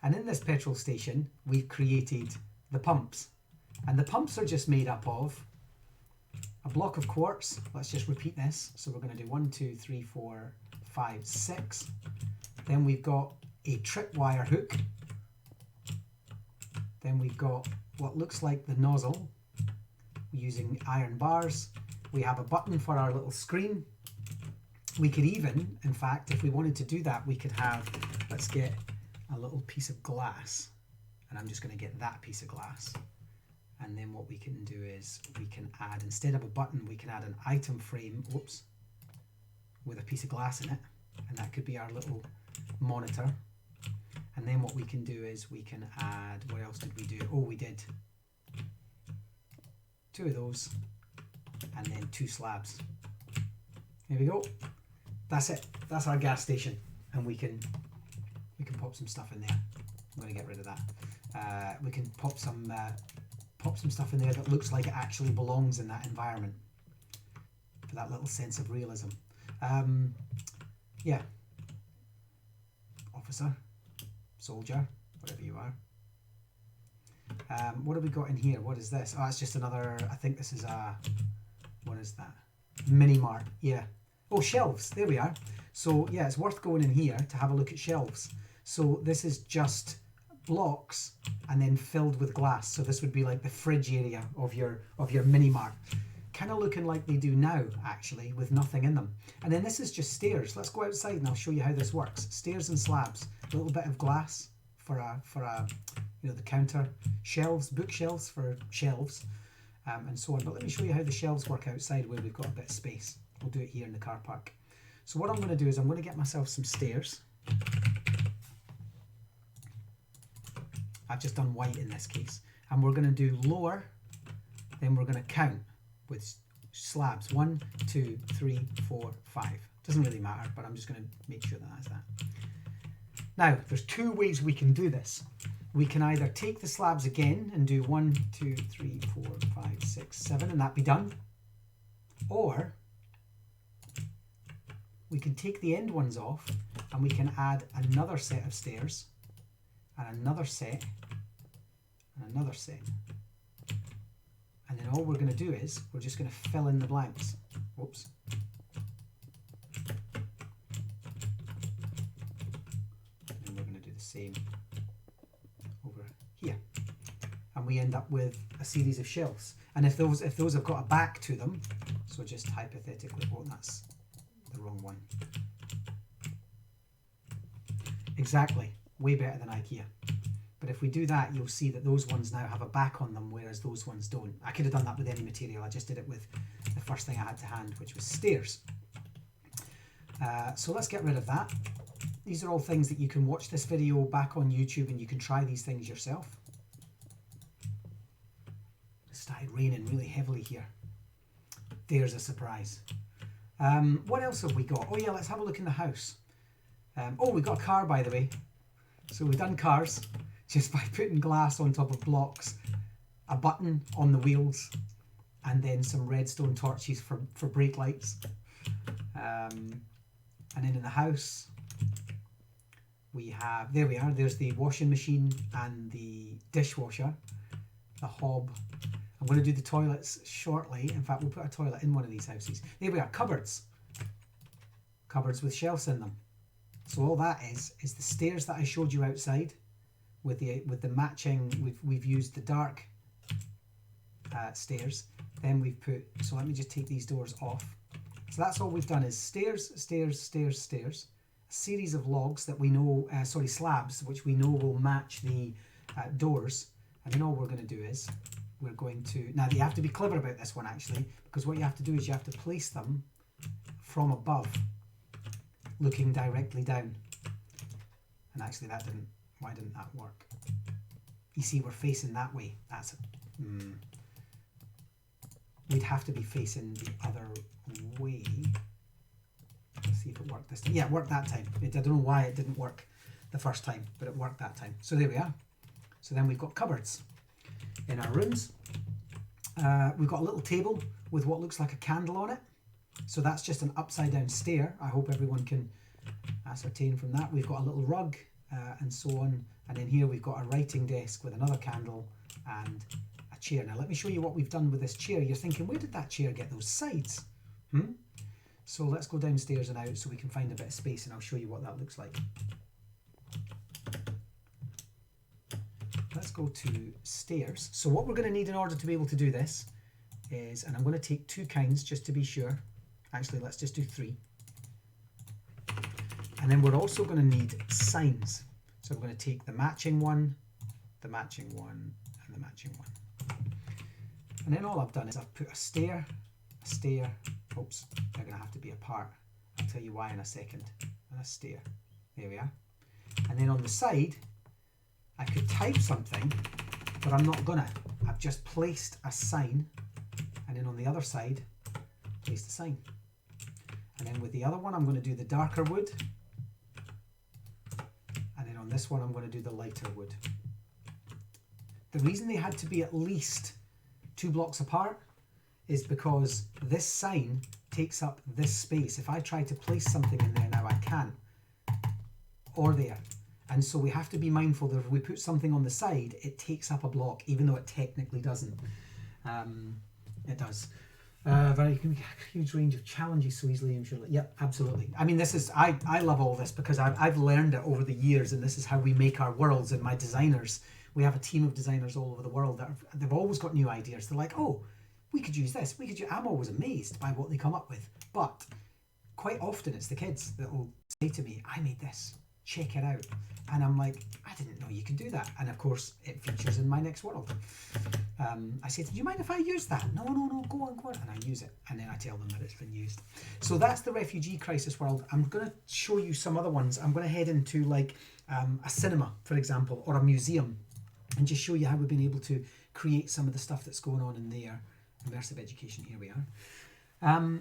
And in this petrol station, we've created the pumps. And the pumps are just made up of a block of quartz. Let's just repeat this. So we're going to do 1, 2, 3, 4, 5, 6. Then we've got a tripwire hook. Then we've got what looks like the nozzle using iron bars. We have a button for our little screen. We could even, in fact, if we wanted to do that, we could have, let's get a little piece of glass, and I'm just going to get that piece of glass. And then what we can do is we can add, instead of a button, we can add an item frame, whoops, with a piece of glass in it, and that could be our little monitor. And then what we can do is we can add, what else did we do? Oh, we did 2 of those, and then 2 slabs. There we go. That's it. That's our gas station, and we can pop some stuff in there. I'm going to get rid of that. We can pop some stuff in there that looks like it actually belongs in that environment for that little sense of realism. Yeah. Officer, soldier, whatever you are. What have we got in here? What is this? Oh, it's just another, I think this is a, what is that? Mini mart, yeah. Oh, shelves, there we are. So yeah, it's worth going in here to have a look at shelves. So this is just blocks and then filled with glass. So this would be like the fridge area of your mini mart. Kind of looking like they do now, actually, with nothing in them. And then this is just stairs. Let's go outside and I'll show you how this works. Stairs and slabs, a little bit of glass for a you know, the counter, shelves, bookshelves for shelves, and so on. But let me show you how the shelves work outside where we've got a bit of space. We'll do it here in the car park. So what I'm going to do is I'm going to get myself some stairs. I've just done white in this case. And we're going to do lower, then we're going to count with slabs. 1, 2, 3, 4, 5. Doesn't really matter, but I'm just going to make sure that that's that. Now, there's two ways we can do this. We can either take the slabs again and do 1, 2, 3, 4, 5, 6, 7, and that be done. Or we can take the end ones off and we can add another set of stairs and another set and another set. And then all we're going to do is we're just going to fill in the blanks. Whoops. And then we're going to do the same over here. And we end up with a series of shelves. And if those have got a back to them, so just hypothetically, oh, that's the wrong one. Exactly, way better than IKEA. But if we do that, you'll see that those ones now have a back on them, whereas those ones don't. I could have done that with any material. I just did it with the first thing I had to hand, which was stairs. So let's get rid of that. These are all things that you can watch this video back on YouTube and you can try these things yourself. It started raining really heavily here. There's a surprise. What else have we got? Oh yeah, let's have a look in the house. Oh, we got a car, by the way. So we've done cars just by putting glass on top of blocks, a button on the wheels, and then some redstone torches for brake lights. And then in the house, we have, there we are, there's the washing machine and the dishwasher, the hob. I'm going to do the toilets shortly. In fact, we'll put a toilet in one of these houses. There we are, cupboards. Cupboards with shelves in them. So all that is the stairs that I showed you outside with the matching. We've used the dark stairs. Then we've put, so let me just take these doors off. So that's all we've done is stairs, stairs, stairs, stairs. A series of logs that we know, slabs, which we know will match the doors. And then all we're going to do is we're going to, now you have to be clever about this one actually, because what you have to do is you have to place them from above, looking directly down. And actually that didn't, why didn't that work? You see, we're facing that way. That's, we'd have to be facing the other way. Let's see if it worked this time. Yeah, it worked that time. I don't know why it didn't work the first time, but it worked that time. So there we are. So then we've got cupboards in our rooms. We've got a little table with what looks like a candle on it. So that's just an upside down stair. I hope everyone can ascertain from that. We've got a little rug and so on. And then here we've got a writing desk with another candle and a chair. Now let me show you what we've done with this chair. You're thinking, where did that chair get those sides? So let's go downstairs and out so we can find a bit of space and I'll show you what that looks like. Let's go to stairs. So what we're going to need in order to be able to do this is, and I'm going to take 2 kinds just to be sure. Actually, let's just do 3. And then we're also going to need signs. So we're going to take the matching one, the matching one, and the matching one. And then all I've done is I've put a stair, oops, they're going to have to be apart. I'll tell you why in a second. And a stair. There we are. And then on the side, I could type something, but I'm not gonna. I've just placed a sign, and then on the other side, placed a sign. And then with the other one, I'm going to do the darker wood. And then on this one, I'm going to do the lighter wood. The reason they had to be at least 2 blocks apart is because this sign takes up this space. If I try to place something in there now, I can't. Or there. And so we have to be mindful that if we put something on the side, it takes up a block, even though it technically doesn't. It does. Very huge range of challenges so easily, I'm sure. Yep, absolutely. I mean, this is, I love all this because I've learned it over the years, and this is how we make our worlds. And my designers, we have a team of designers all over the world that they've always got new ideas. They're like, oh, we could use this. I'm always amazed by what they come up with. But quite often it's the kids that will say to me, I made this, check it out. And I'm like, I didn't know you could do that. And of course, it features in my next world. I say, do you mind if I use that? No, go on. And I use it. And then I tell them that it's been used. So that's the refugee crisis world. I'm going to show you some other ones. I'm going to head into like a cinema, for example, or a museum, and just show you how we've been able to create some of the stuff that's going on in there. Immersive education, here we are. I'm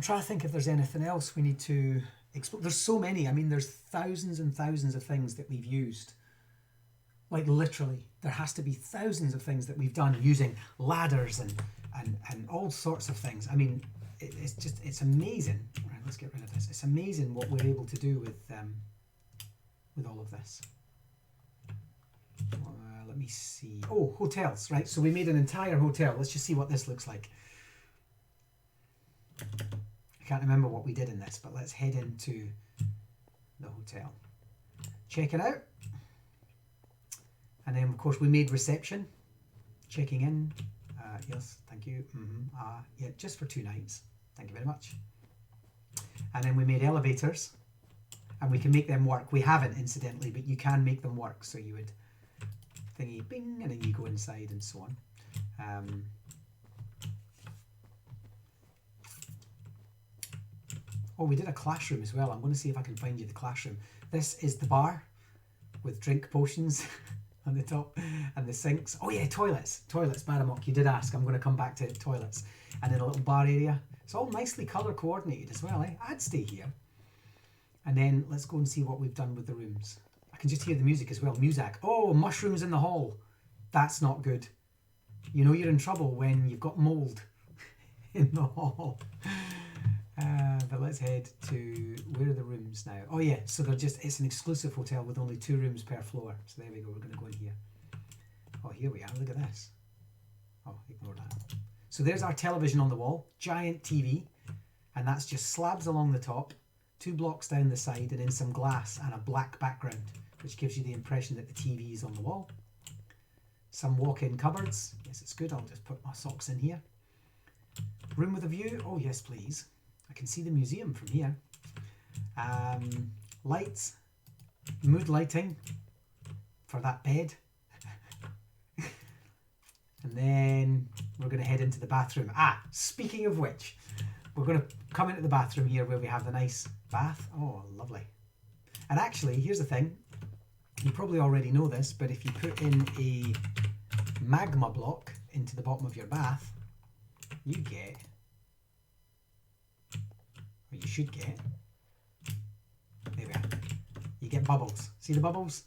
trying to think if there's anything else we need to explore. There's so many. I mean, there's thousands and thousands of things that we've used. Like literally, there has to be thousands of things that we've done using ladders and all sorts of things. I mean, it's amazing. All right, let's get rid of this. It's amazing what we're able to do with all of this. Let me see. Oh, hotels, right? So we made an entire hotel. Let's just see what this looks like. I can't remember what we did in this, but let's head into the hotel. Check it out. And then, of course, we made reception. Checking in. Yes, thank you. Yeah, just for 2 nights. Thank you very much. And then we made elevators. And we can make them work. We haven't, incidentally, but you can make them work. So you would thingy, bing, and then you go inside and so on. Oh, we did a classroom as well. I'm going to see if I can find you the classroom. This is the bar with drink potions on the top and the sinks. Oh yeah, toilets. Toilets, Baramok, you did ask. I'm going to come back to toilets. And then a little bar area. It's all nicely colour coordinated as well, eh? I'd stay here. And then let's go and see what we've done with the rooms. I can just hear the music as well. Music. Oh, mushrooms in the hall. That's not good. You know you're in trouble when you've got mould in the hall. But let's head to, where are the rooms now? Oh yeah, so it's an exclusive hotel with only 2 rooms per floor. So there we go, we're going to go in here. Oh, here we are, look at this. Oh, ignore that. So there's our television on the wall, giant TV, and that's just slabs along the top, 2 blocks down the side, and then some glass and a black background, which gives you the impression that the TV is on the wall. Some walk-in cupboards. Yes, it's good, I'll just put my socks in here. Room with a view, oh yes please. I can see the museum from here. Lights, mood lighting for that bed. And then we're going to head into the bathroom. Speaking of which, we're going to come into the bathroom here where we have the nice bath. Oh, lovely. And actually, here's the thing. You probably already know this, but if you put in a magma block into the bottom of your bath, you get, or you should get, there we are, you get bubbles. See the bubbles?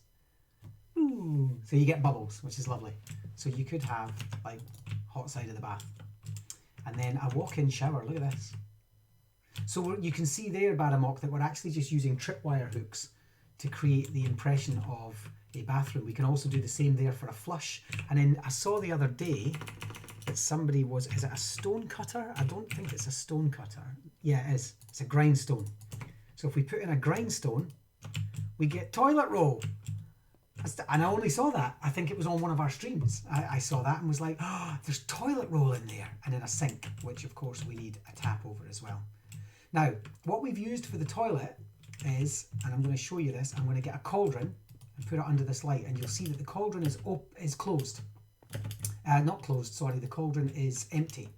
Ooh. So you get bubbles, which is lovely. So you could have like hot side of the bath. And then a walk-in shower, look at this. So you can see there, Baramok, that we're actually just using tripwire hooks to create the impression of a bathroom. We can also do the same there for a flush. And then I saw the other day that somebody is it a stone cutter? I don't think it's a stone cutter. Yeah, it is. It's a grindstone. So if we put in a grindstone, we get toilet roll. And I only saw that. I think it was on one of our streams. I saw that and was like, oh, there's toilet roll in there. And then a sink, which of course we need a tap over as well. Now, what we've used for the toilet is, and I'm going to show you this, I'm going to get a cauldron and put it under this light, and you'll see that the cauldron is closed. Not closed, sorry, the cauldron is empty.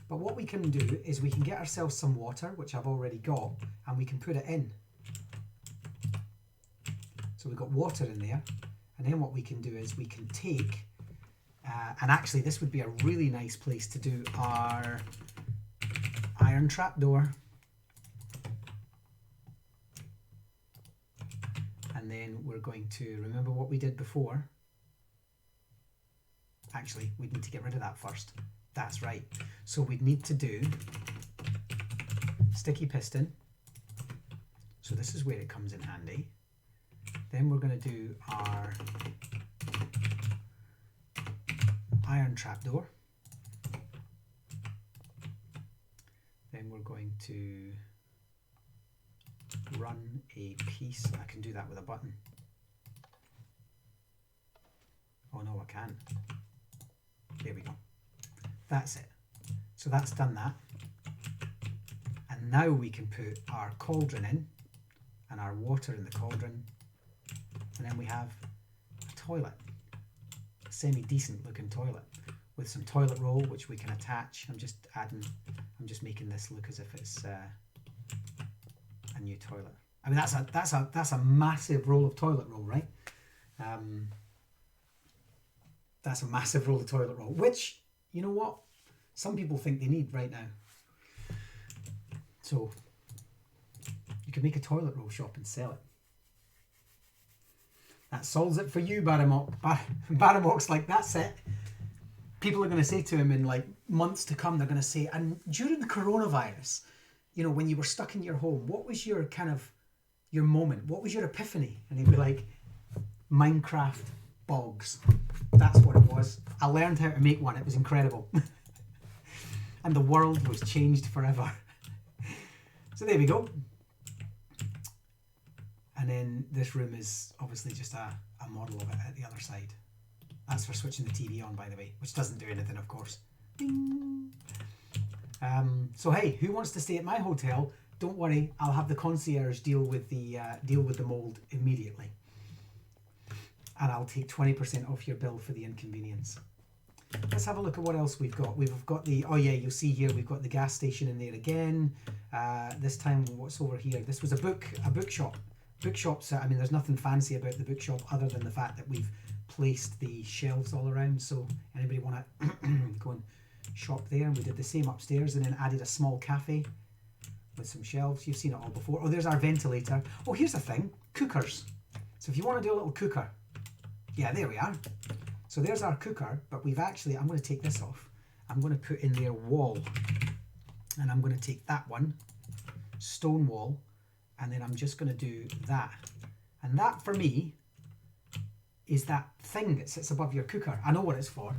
But what we can do is we can get ourselves some water, which I've already got, and we can put it in. So we've got water in there, and then what we can do is we can take, and actually this would be a really nice place to do our iron trapdoor. And then we're going to remember what we did before. Actually, we'd need to get rid of that first. That's right. So we'd need to do sticky piston. So this is where it comes in handy. Then we're going to do our iron trapdoor. Then we're going to run a piece. I can do that with a button. Oh no, I can't. There we go. That's it. So that's done that. And now we can put our cauldron in and our water in the cauldron. And then we have a toilet, a semi-decent looking toilet with some toilet roll which we can attach. I'm just making this look as if it's a new toilet. I mean that's a massive roll of toilet roll, right? That's a massive roll of toilet roll, which, you know what, some people think they need right now. So you could make a toilet roll shop and sell it. That solves it for you, Baramok. Baramok's like, that's it. People are going to say to him in like months to come, they're going to say, and during the coronavirus, you know, when you were stuck in your home, what was your kind of, your moment? What was your epiphany? And he'd be like, Minecraft bogs. That's what it was. I learned how to make one. It was incredible. And the world was changed forever. So there we go. And then this room is obviously just a model of it at the other side. That's for switching the TV on, by the way, which doesn't do anything, of course. Ding. So hey, who wants to stay at my hotel? Don't worry, I'll have the concierge deal with the mold immediately. And I'll take 20% off your bill for the inconvenience. Let's have a look at what else we've got. We've got the, oh yeah, you'll see here, we've got the gas station in there again. This time, what's over here? This was a bookshop. Bookshops, I mean, there's nothing fancy about the bookshop other than the fact that we've placed the shelves all around. So anybody want to go and shop there? And we did the same upstairs and then added a small cafe with some shelves. You've seen it all before. Oh, there's our ventilator. Oh, here's the thing, cookers. So if you want to do a little cooker, yeah, there we are. So there's our cooker, but we've actually, I'm going to take this off. I'm going to put in their wall, and I'm going to take that one, stone wall, and then I'm just going to do that. And that for me is that thing that sits above your cooker. I know what it's for.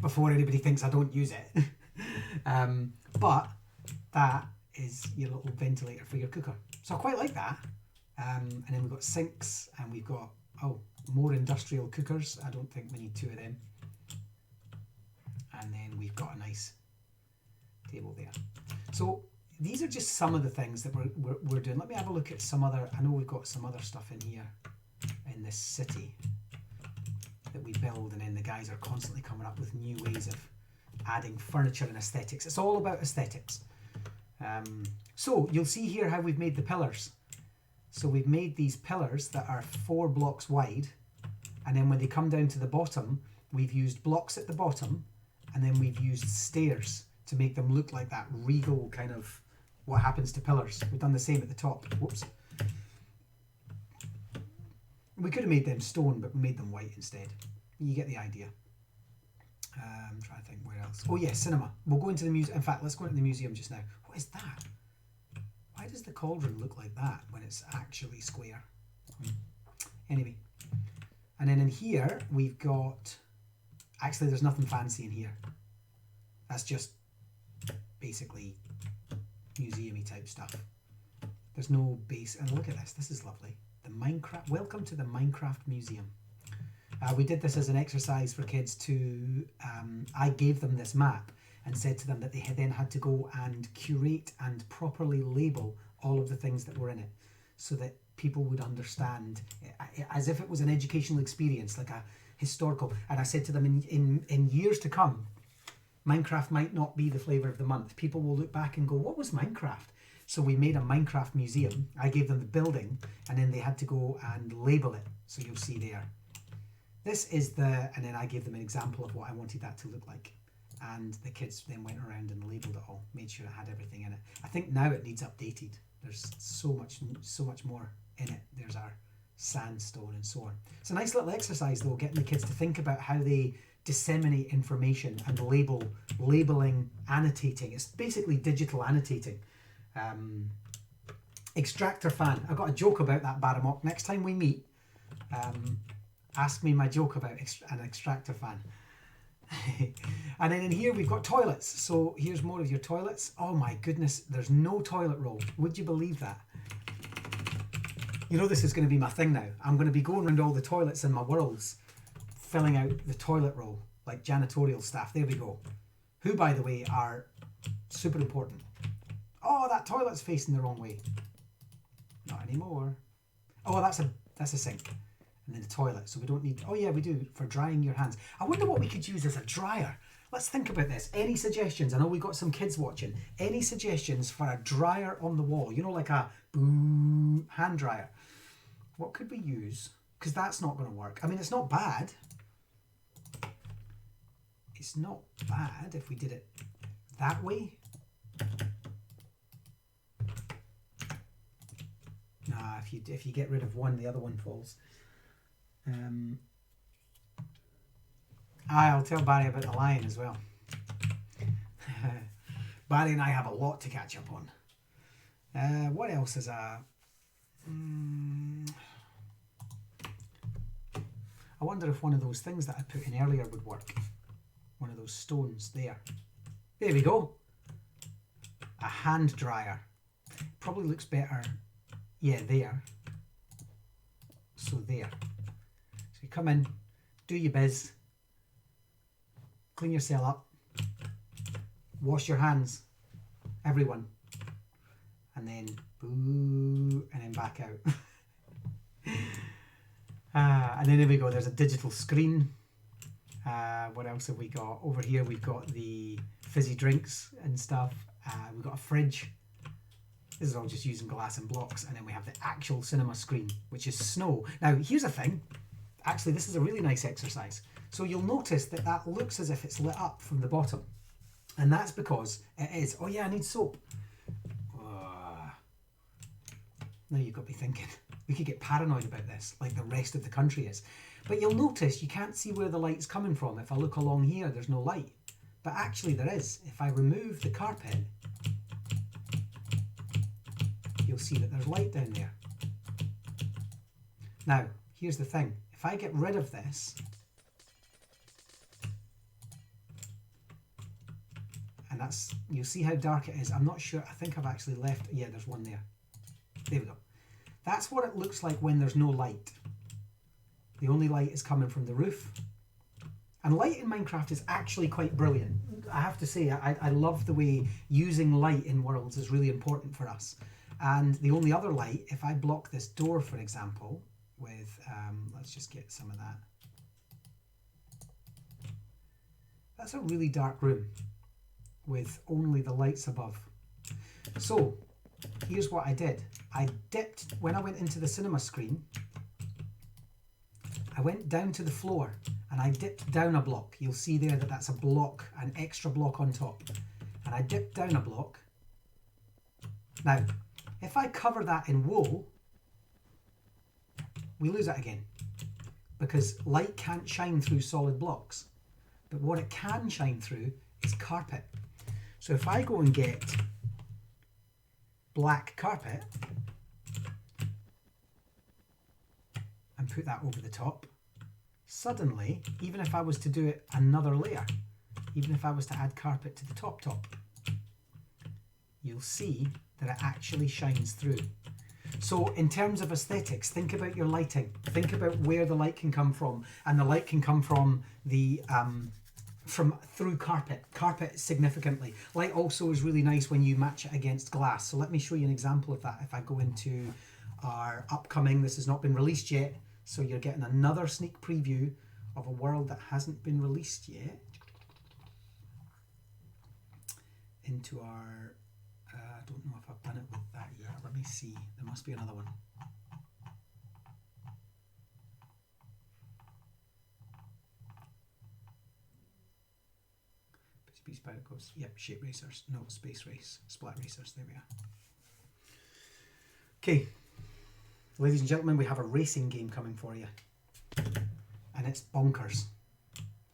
Before anybody thinks I don't use it. But that is your little ventilator for your cooker. So I quite like that. And then we've got sinks, and we've got, oh, more industrial cookers. I don't think we need two of them. And then we've got a nice table there. So these are just some of the things that we're doing. Let me have a look at some other, I know we've got some other stuff in here in this city that we build, and then the guys are constantly coming up with new ways of adding furniture and aesthetics. It's all about aesthetics. So you'll see here how we've made the pillars. So we've made these pillars that are 4 blocks wide, and then when they come down to the bottom, we've used blocks at the bottom, and then we've used stairs to make them look like that regal kind of what happens to pillars. We've done the same at the top. Whoops. We could have made them stone, but we made them white instead. You get the idea. I'm trying to think where else. Oh yeah, cinema. We'll go into the museum. In fact, let's go into the museum just now. What is that? Why does the cauldron look like that when it's actually square? Anyway. And then in here, we've got... Actually, there's nothing fancy in here. That's just basically museum-y type stuff. There's no base. And look at this. This is lovely. The Minecraft. Welcome to the Minecraft Museum. We did this as an exercise for kids to... I gave them this map and said to them that they then had to go and curate and properly label all of the things that were in it so that people would understand, as if it was an educational experience, like a historical. And I said to them, in years to come, Minecraft might not be the flavour of the month. People will look back and go, what was Minecraft? So we made a Minecraft museum. I gave them the building, and then they had to go and label it. So you'll see there. This is the, and then I gave them an example of what I wanted that to look like. And the kids then went around and labelled it all, made sure it had everything in it. I think now it needs updated. There's so much more in it. There's our sandstone and so on. It's a nice little exercise though, getting the kids to think about how they disseminate information and labelling, annotating. It's basically digital annotating. Extractor fan. I've got a joke about that, Baramok. Next time we meet, ask me my joke about an extractor fan. And then in here we've got toilets. So here's more of your toilets. Oh my goodness, there's no toilet roll. Would you believe that? You know this is going to be my thing now. I'm going to be going around all the toilets in my worlds, filling out the toilet roll, like janitorial staff. There we go. Who, by the way, are super important. Oh, that toilet's facing the wrong way. Not anymore. Oh, that's a sink. And then the toilet. So we don't need... Oh, yeah, we do. For drying your hands. I wonder what we could use as a dryer. Let's think about this. Any suggestions? I know we've got some kids watching. Any suggestions for a dryer on the wall? You know, like a hand dryer. What could we use? Because that's not going to work. I mean, it's not bad. It's not bad if we did it that way. Nah, if you get rid of one, the other one falls. I'll tell Barry about the lion as well. Barry and I have a lot to catch up on. What else is a... I wonder if one of those things that I put in earlier would work. One of those stones there. There we go. A hand dryer. Probably looks better. Yeah, there. So there. So you come in, do your biz, clean yourself up, wash your hands, everyone, and then boo, and then back out. And then there we go, there's a digital screen. What else have we got? Over here we've got the fizzy drinks and stuff. We've got a fridge. This is all just using glass and blocks. And then we have the actual cinema screen, which is snow. Now, here's a thing. Actually, this is a really nice exercise. So you'll notice that that looks as if it's lit up from the bottom. And that's because it is. Oh yeah, I need soap. Now you've got me thinking. We could get paranoid about this, like the rest of the country is. But you'll notice you can't see where the light's coming from. If I look along here, there's no light. But actually there is. If I remove the carpet, you'll see that there's light down there. Now, here's the thing. If I get rid of this, and that's, you'll see how dark it is. I'm not sure. I think I've actually left. Yeah, there's one there. There we go. That's what it looks like when there's no light. The only light is coming from the roof. And light in Minecraft is actually quite brilliant. I have to say, I love the way using light in worlds is really important for us. And the only other light, if I block this door, for example, with, let's just get some of that. That's a really dark room with only the lights above. So here's what I did. I dipped, when I went into the cinema screen, I went down to the floor and I dipped down a block. You'll see there that that's a block, an extra block on top. And I dipped down a block. Now, if I cover that in wool, we lose it again because light can't shine through solid blocks. But what it can shine through is carpet. So if I go and get black carpet and put that over the top, suddenly, even if I was to do it another layer, even if I was to add carpet to the top, you'll see that it actually shines through. So in terms of aesthetics, think about your lighting. Think about where the light can come from, and the light can come from the through carpet significantly. Light also is really nice when you match it against glass. So let me show you an example of that. If I go into our upcoming, this has not been released yet, so you're getting another sneak preview of a world that hasn't been released yet. Into our, I don't know if I've done it with that yet. Let me see. There must be another one. Speed Pirate goes. Yep, shape racers. No, space race. Splat racers. There we are. Okay. Ladies and gentlemen, we have a racing game coming for you. And it's bonkers.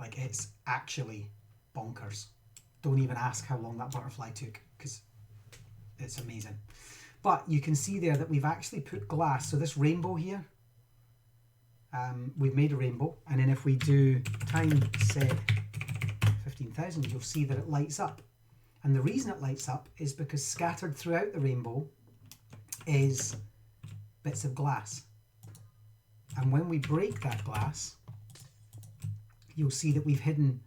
Like, it's actually bonkers. Don't even ask how long that butterfly took, because it's amazing. But you can see there that we've actually put glass. So this rainbow here, we've made a rainbow. And then if we do time set 15,000, you'll see that it lights up. And the reason it lights up is because scattered throughout the rainbow is bits of glass. And when we break that glass, you'll see that we've hidden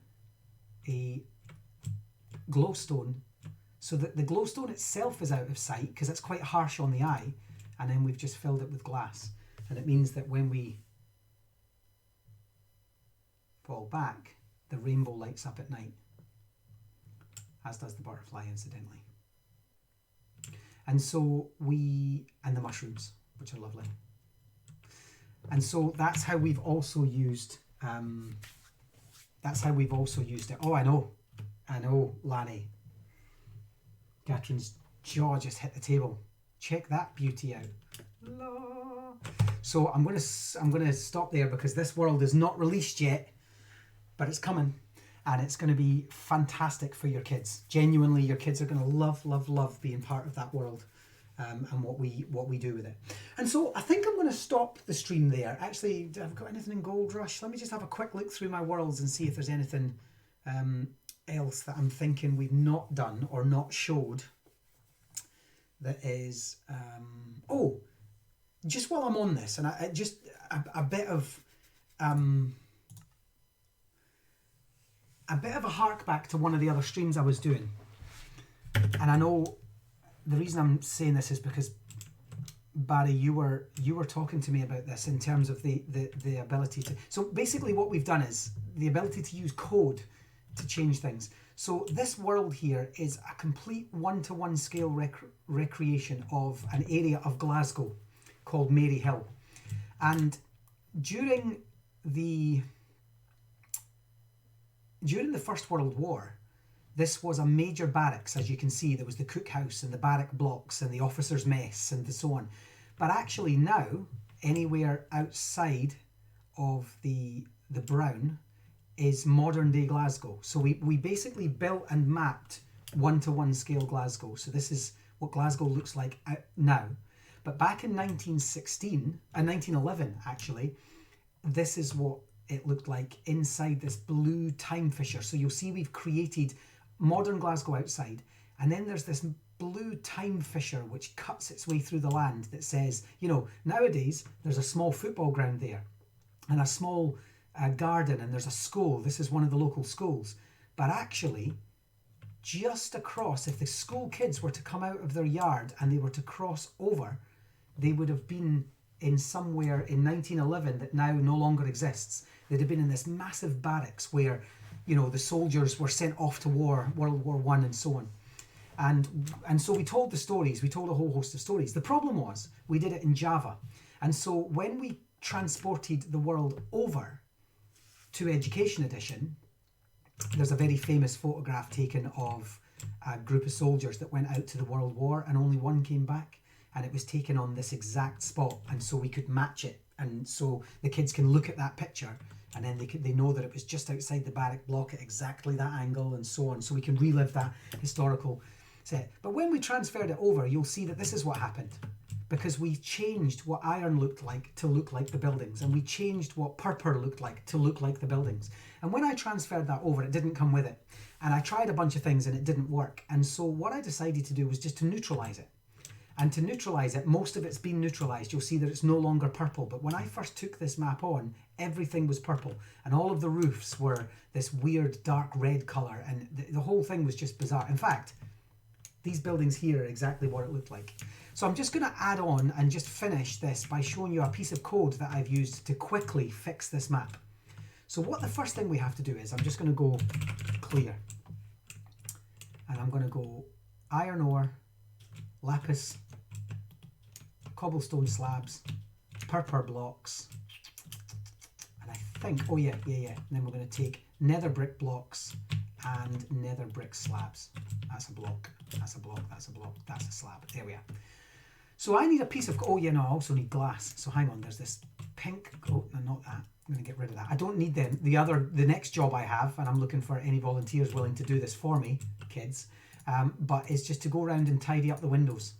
a glowstone, so that the glowstone itself is out of sight because it's quite harsh on the eye, and then we've just filled it with glass. And it means that when we fall back, the rainbow lights up at night, as does the butterfly, incidentally. And so and the mushrooms, which are lovely. And so that's how we've also used it. Oh, I know, Lanny. Catherine's jaw just hit the table. Check that beauty out. La. So I'm gonna stop there because this world is not released yet, but it's coming, and it's going to be fantastic for your kids. Genuinely, your kids are going to love being part of that world, and what we do with it. And so I think I'm going to stop the stream there. Actually, have I got anything in Gold Rush? Let me just have a quick look through my worlds and see if there's anything else that I'm thinking we've not done or not showed that is oh, just while I'm on this, and I just a bit of a hark back to one of the other streams I was doing. And I know the reason I'm saying this is because, Barry, you were talking to me about this in terms of the ability to... So basically what we've done is the ability to use code to change things. So this world here is a complete one-to-one scale recreation of an area of Glasgow called Mary Hill. And during the First World War, this was a major barracks. As you can see, there was the cookhouse and the barrack blocks and the officers' mess and so on. But actually now, anywhere outside of the Brown is modern day Glasgow. So we basically built and mapped one-to-one scale Glasgow. So this is what Glasgow looks like now. But back in 1911 actually, this is what it looked like inside this blue time fissure. So you'll see we've created modern Glasgow outside, and then there's this blue time fissure which cuts its way through the land that says, you know, nowadays there's a small football ground there and a small garden, and there's a school. This is one of the local schools. But actually, just across, if the school kids were to come out of their yard and they were to cross over, they would have been in somewhere in 1911 that now no longer exists. They'd have been in this massive barracks where, you know, the soldiers were sent off to war, World War I and so on. And so we told the stories, we told a whole host of stories. The problem was we did it in Java. And so when we transported the world over to Education Edition, there's a very famous photograph taken of a group of soldiers that went out to the World War and only one came back. And it was taken on this exact spot, and so we could match it, and so the kids can look at that picture and then they know that it was just outside the barrack block at exactly that angle and so on, so we can relive that historical set. But when we transferred it over, you'll see that this is what happened, because we changed what iron looked like to look like the buildings, and we changed what purple looked like to look like the buildings. And when I transferred that over, it didn't come with it, and I tried a bunch of things and it didn't work. And so what I decided to do was just to neutralize it. And to neutralise it, most of it's been neutralised. You'll see that it's no longer purple. But when I first took this map on, everything was purple. And all of the roofs were this weird dark red colour. And the whole thing was just bizarre. In fact, these buildings here are exactly what it looked like. So I'm just going to add on and just finish this by showing you a piece of code that I've used to quickly fix this map. So what the first thing we have to do is, I'm just going to go clear. And I'm going to go iron ore, lapis, cobblestone slabs, purple blocks, and I think, oh yeah, and then we're going to take nether brick blocks, and nether brick slabs. That's a block, that's a block, that's a block, that's a slab. There we are. So I need a piece of, oh yeah, no, I also need glass. So hang on, there's this pink, oh, no, not that. I'm going to get rid of that. I don't need them. The next job I have, and I'm looking for any volunteers willing to do this for me, kids, but it's just to go around and tidy up the windows.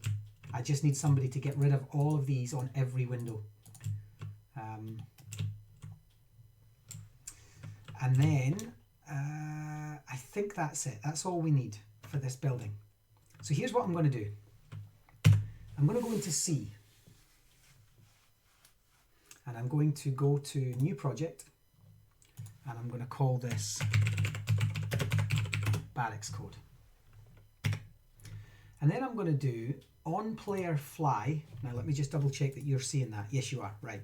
I just need somebody to get rid of all of these on every window. And then I think that's it. That's all we need for this building. So here's what I'm going to do. I'm going to go into C. And I'm going to go to new project. And I'm going to call this barracks code. And then I'm going to do on player fly. Now let me just double check that you're seeing that. Yes, you are. Right.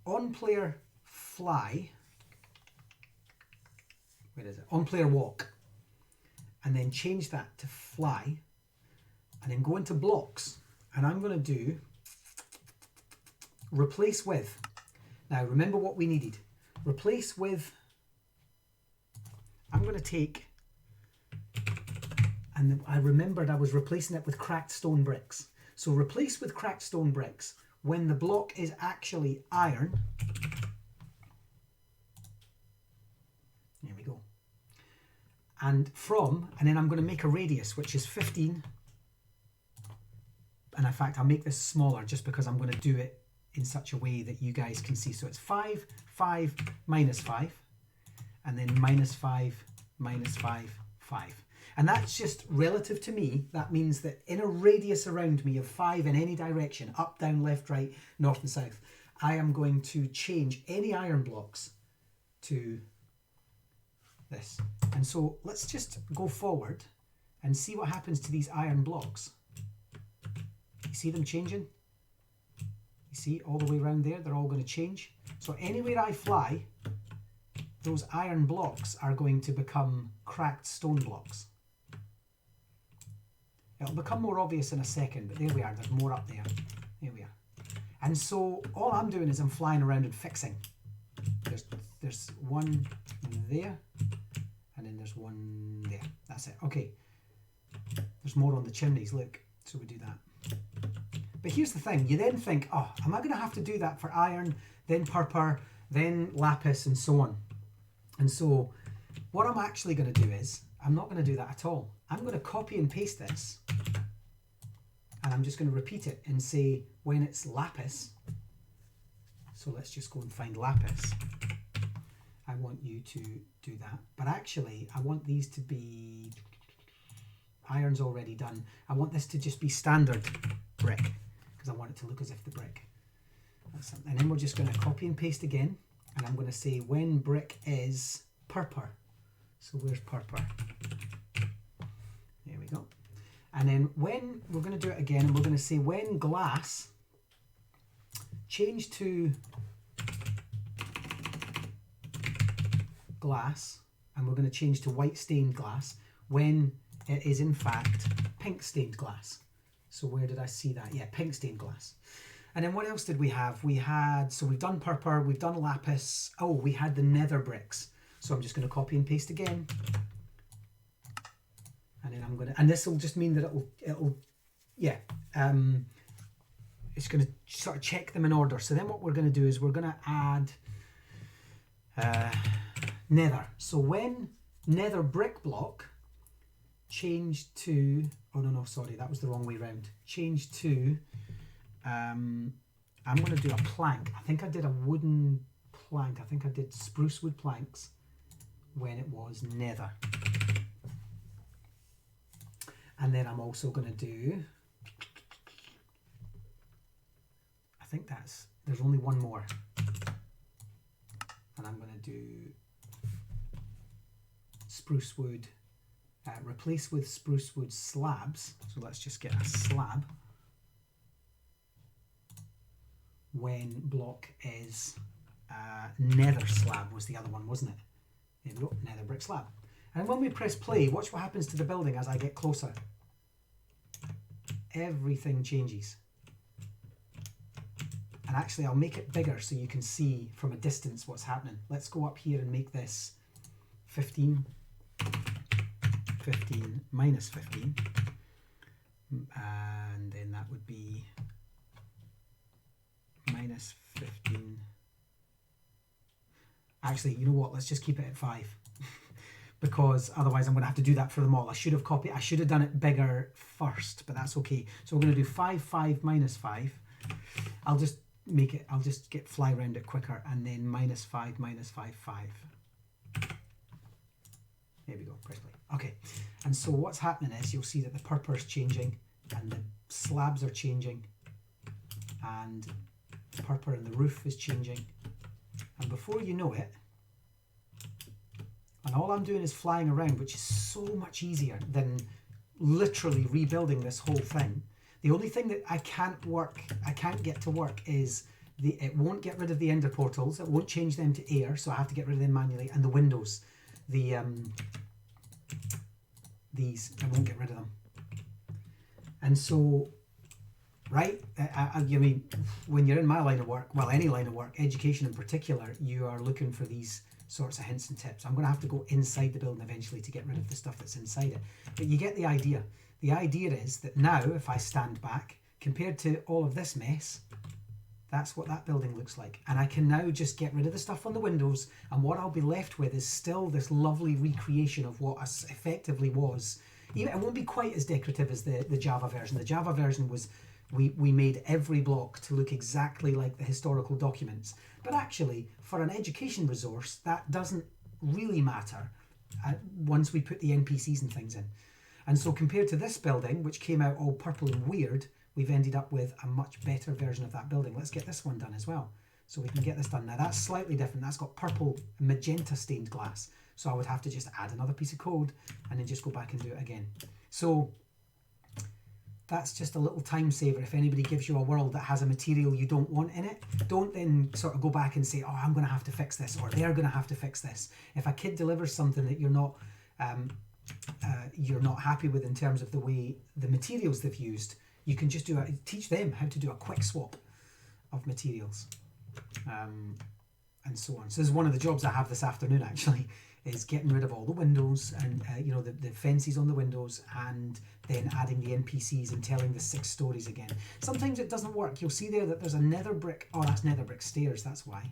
On player fly. Where is it? On player walk. And then change that to fly. And then go into blocks. And I'm going to do replace with. Now remember what we needed. Replace with. I'm going to take. And I remembered I was replacing it with cracked stone bricks. So replace with cracked stone bricks when the block is actually iron. There we go. And then I'm going to make a radius, which is 15. And in fact, I'll make this smaller just because I'm going to do it in such a way that you guys can see. So it's 5, 5, minus 5. And then minus 5, minus 5, 5. And that's just relative to me. That means that in a radius around me of 5 in any direction, up, down, left, right, north and south, I am going to change any iron blocks to this. And so let's just go forward and see what happens to these iron blocks. You see them changing? You see all the way around there, they're all going to change. So anywhere I fly, those iron blocks are going to become cracked stone blocks. It'll become more obvious in a second, but there we are, there's more up there. There we are. And so all I'm doing is I'm flying around and fixing. There's one there, and then there's one there. That's it. Okay. There's more on the chimneys, look. So we do that. But here's the thing, you then think, oh, am I going to have to do that for iron, then purpur, then lapis, and so on? And so what I'm actually going to do is, I'm not going to do that at all. I'm going to copy and paste this, and I'm just going to repeat it and say when it's lapis. So let's just go and find lapis. I want you to do that. But actually, I want these to be, iron's already done. I want this to just be standard brick, because I want it to look as if the brick. And then we're just going to copy and paste again. And I'm going to say when brick is purpur. So where's purpur? There we go. And then when, we're going to do it again, and we're going to say when glass, change to glass, and we're going to change to white stained glass when it is in fact pink stained glass. So where did I see that? Yeah, pink stained glass. And then what else did we have? We had, so we've done purpur, we've done lapis. Oh, we had the nether bricks. So I'm just going to copy and paste again. And then I'm going to, and this will just mean that it'll yeah, it's going to sort of check them in order. So then what we're going to do is we're going to add nether. So when nether brick block changed to, oh no, sorry, that was the wrong way round. Changed to, I'm going to do a plank. I think I did a wooden plank. I think I did spruce wood planks when it was nether. And then I'm also going to do, I think that's, there's only one more. And I'm going to do spruce wood, replace with spruce wood slabs. So let's just get a slab when block is nether slab was the other one, wasn't it? There we go, nether brick slab. And when we press play, watch what happens to the building as I get closer. Everything changes. And actually I'll make it bigger so you can see from a distance what's happening. Let's go up here and make this 15. 15 minus 15. And then that would be minus 15. Actually, you know what? Let's just keep it at 5. Because otherwise I'm going to have to do that for them all. I should have done it bigger first, but that's okay. So we're going to do 5 minus 5. I'll just fly around it quicker, and then minus 5 minus 5, 5. There we go, press play. Okay, and so what's happening is you'll see that the purpur is changing, and the slabs are changing, and the purpur in the roof is changing. And before you know it, and all I'm doing is flying around, which is so much easier than literally rebuilding this whole thing. The only thing that I can't get to work is it won't get rid of the ender portals. It won't change them to air, so I have to get rid of them manually. And the windows, these, I won't get rid of them. And so, right, I mean, when you're in my line of work, well, any line of work, education in particular, you are looking for these sorts of hints and tips. I'm going to have to go inside the building eventually to get rid of the stuff that's inside it. But you get the idea. The idea is that now, if I stand back, compared to all of this mess, that's what that building looks like. And I can now just get rid of the stuff on the windows, and what I'll be left with is still this lovely recreation of what effectively was. It won't be quite as decorative as the Java version. The Java version was, we made every block to look exactly like the historical documents. But actually, for an education resource, that doesn't really matter once we put the NPCs and things in. And so compared to this building, which came out all purple and weird, we've ended up with a much better version of that building. Let's get this one done as well. So we can get this done. Now that's slightly different. That's got purple magenta stained glass. So I would have to just add another piece of code and then just go back and do it again. So that's just a little time saver. If anybody gives you a world that has a material you don't want in it, don't then sort of go back and say, oh, I'm going to have to fix this, or they're going to have to fix this. If a kid delivers something that you're not happy with in terms of the way the materials they've used, you can just teach them how to do a quick swap of materials, and so on. So this is one of the jobs I have this afternoon, actually, is getting rid of all the windows and the fences on the windows, and then adding the NPCs and telling the 6 stories again. Sometimes it doesn't work. You'll see there that there's a nether brick. Oh, that's nether brick stairs. That's why.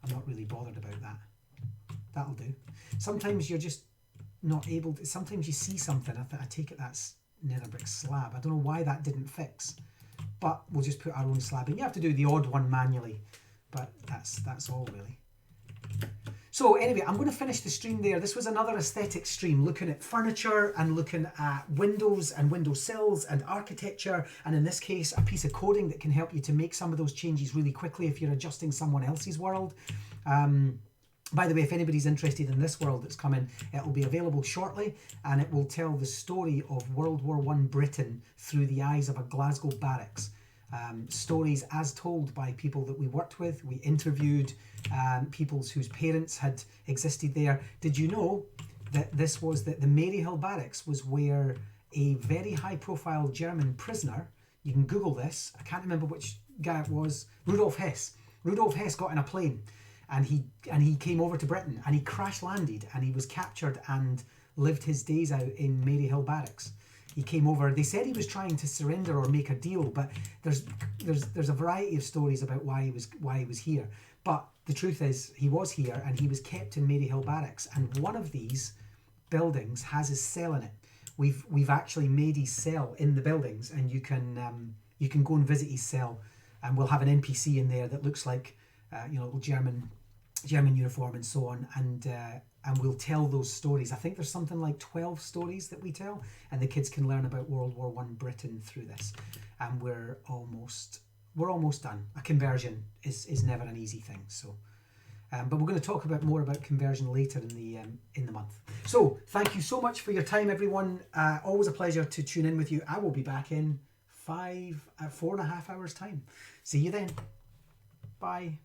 I'm not really bothered about that. That'll do. Sometimes you're just not able to. Sometimes you see something. I take it that's nether brick slab. I don't know why that didn't fix, but we'll just put our own slab in. You have to do the odd one manually, but that's all really. So anyway, I'm going to finish the stream there. This was another aesthetic stream, looking at furniture and looking at windows and windowsills and architecture, and in this case, a piece of coding that can help you to make some of those changes really quickly if you're adjusting someone else's world. By the way, if anybody's interested in this world that's coming, it will be available shortly, and it will tell the story of World War I Britain through the eyes of a Glasgow barracks. Stories as told by people that we worked with. We interviewed people whose parents had existed there. Did you know that the Maryhill barracks was where a very high-profile German prisoner, you can Google this, I can't remember which guy it was, Rudolf Hess. Rudolf Hess got in a plane, and he came over to Britain, and he crash landed, and he was captured and lived his days out in Maryhill barracks. He came over. They said he was trying to surrender or make a deal, but there's a variety of stories about why he was here. But the truth is, he was here, and he was kept in Maryhill barracks. And one of these buildings has his cell in it. We've actually made his cell in the buildings, and you can go and visit his cell, and we'll have an NPC in there that looks like little German uniform and so on, and we'll tell those stories. I think there's something like 12 stories that we tell, and the kids can learn about World War I Britain through this. And we're almost done. A conversion is never an easy thing. So, but we're going to talk more about conversion later in the month. So thank you so much for your time, everyone. Always a pleasure to tune in with you. I will be back in 4.5 hours time. See you then. Bye.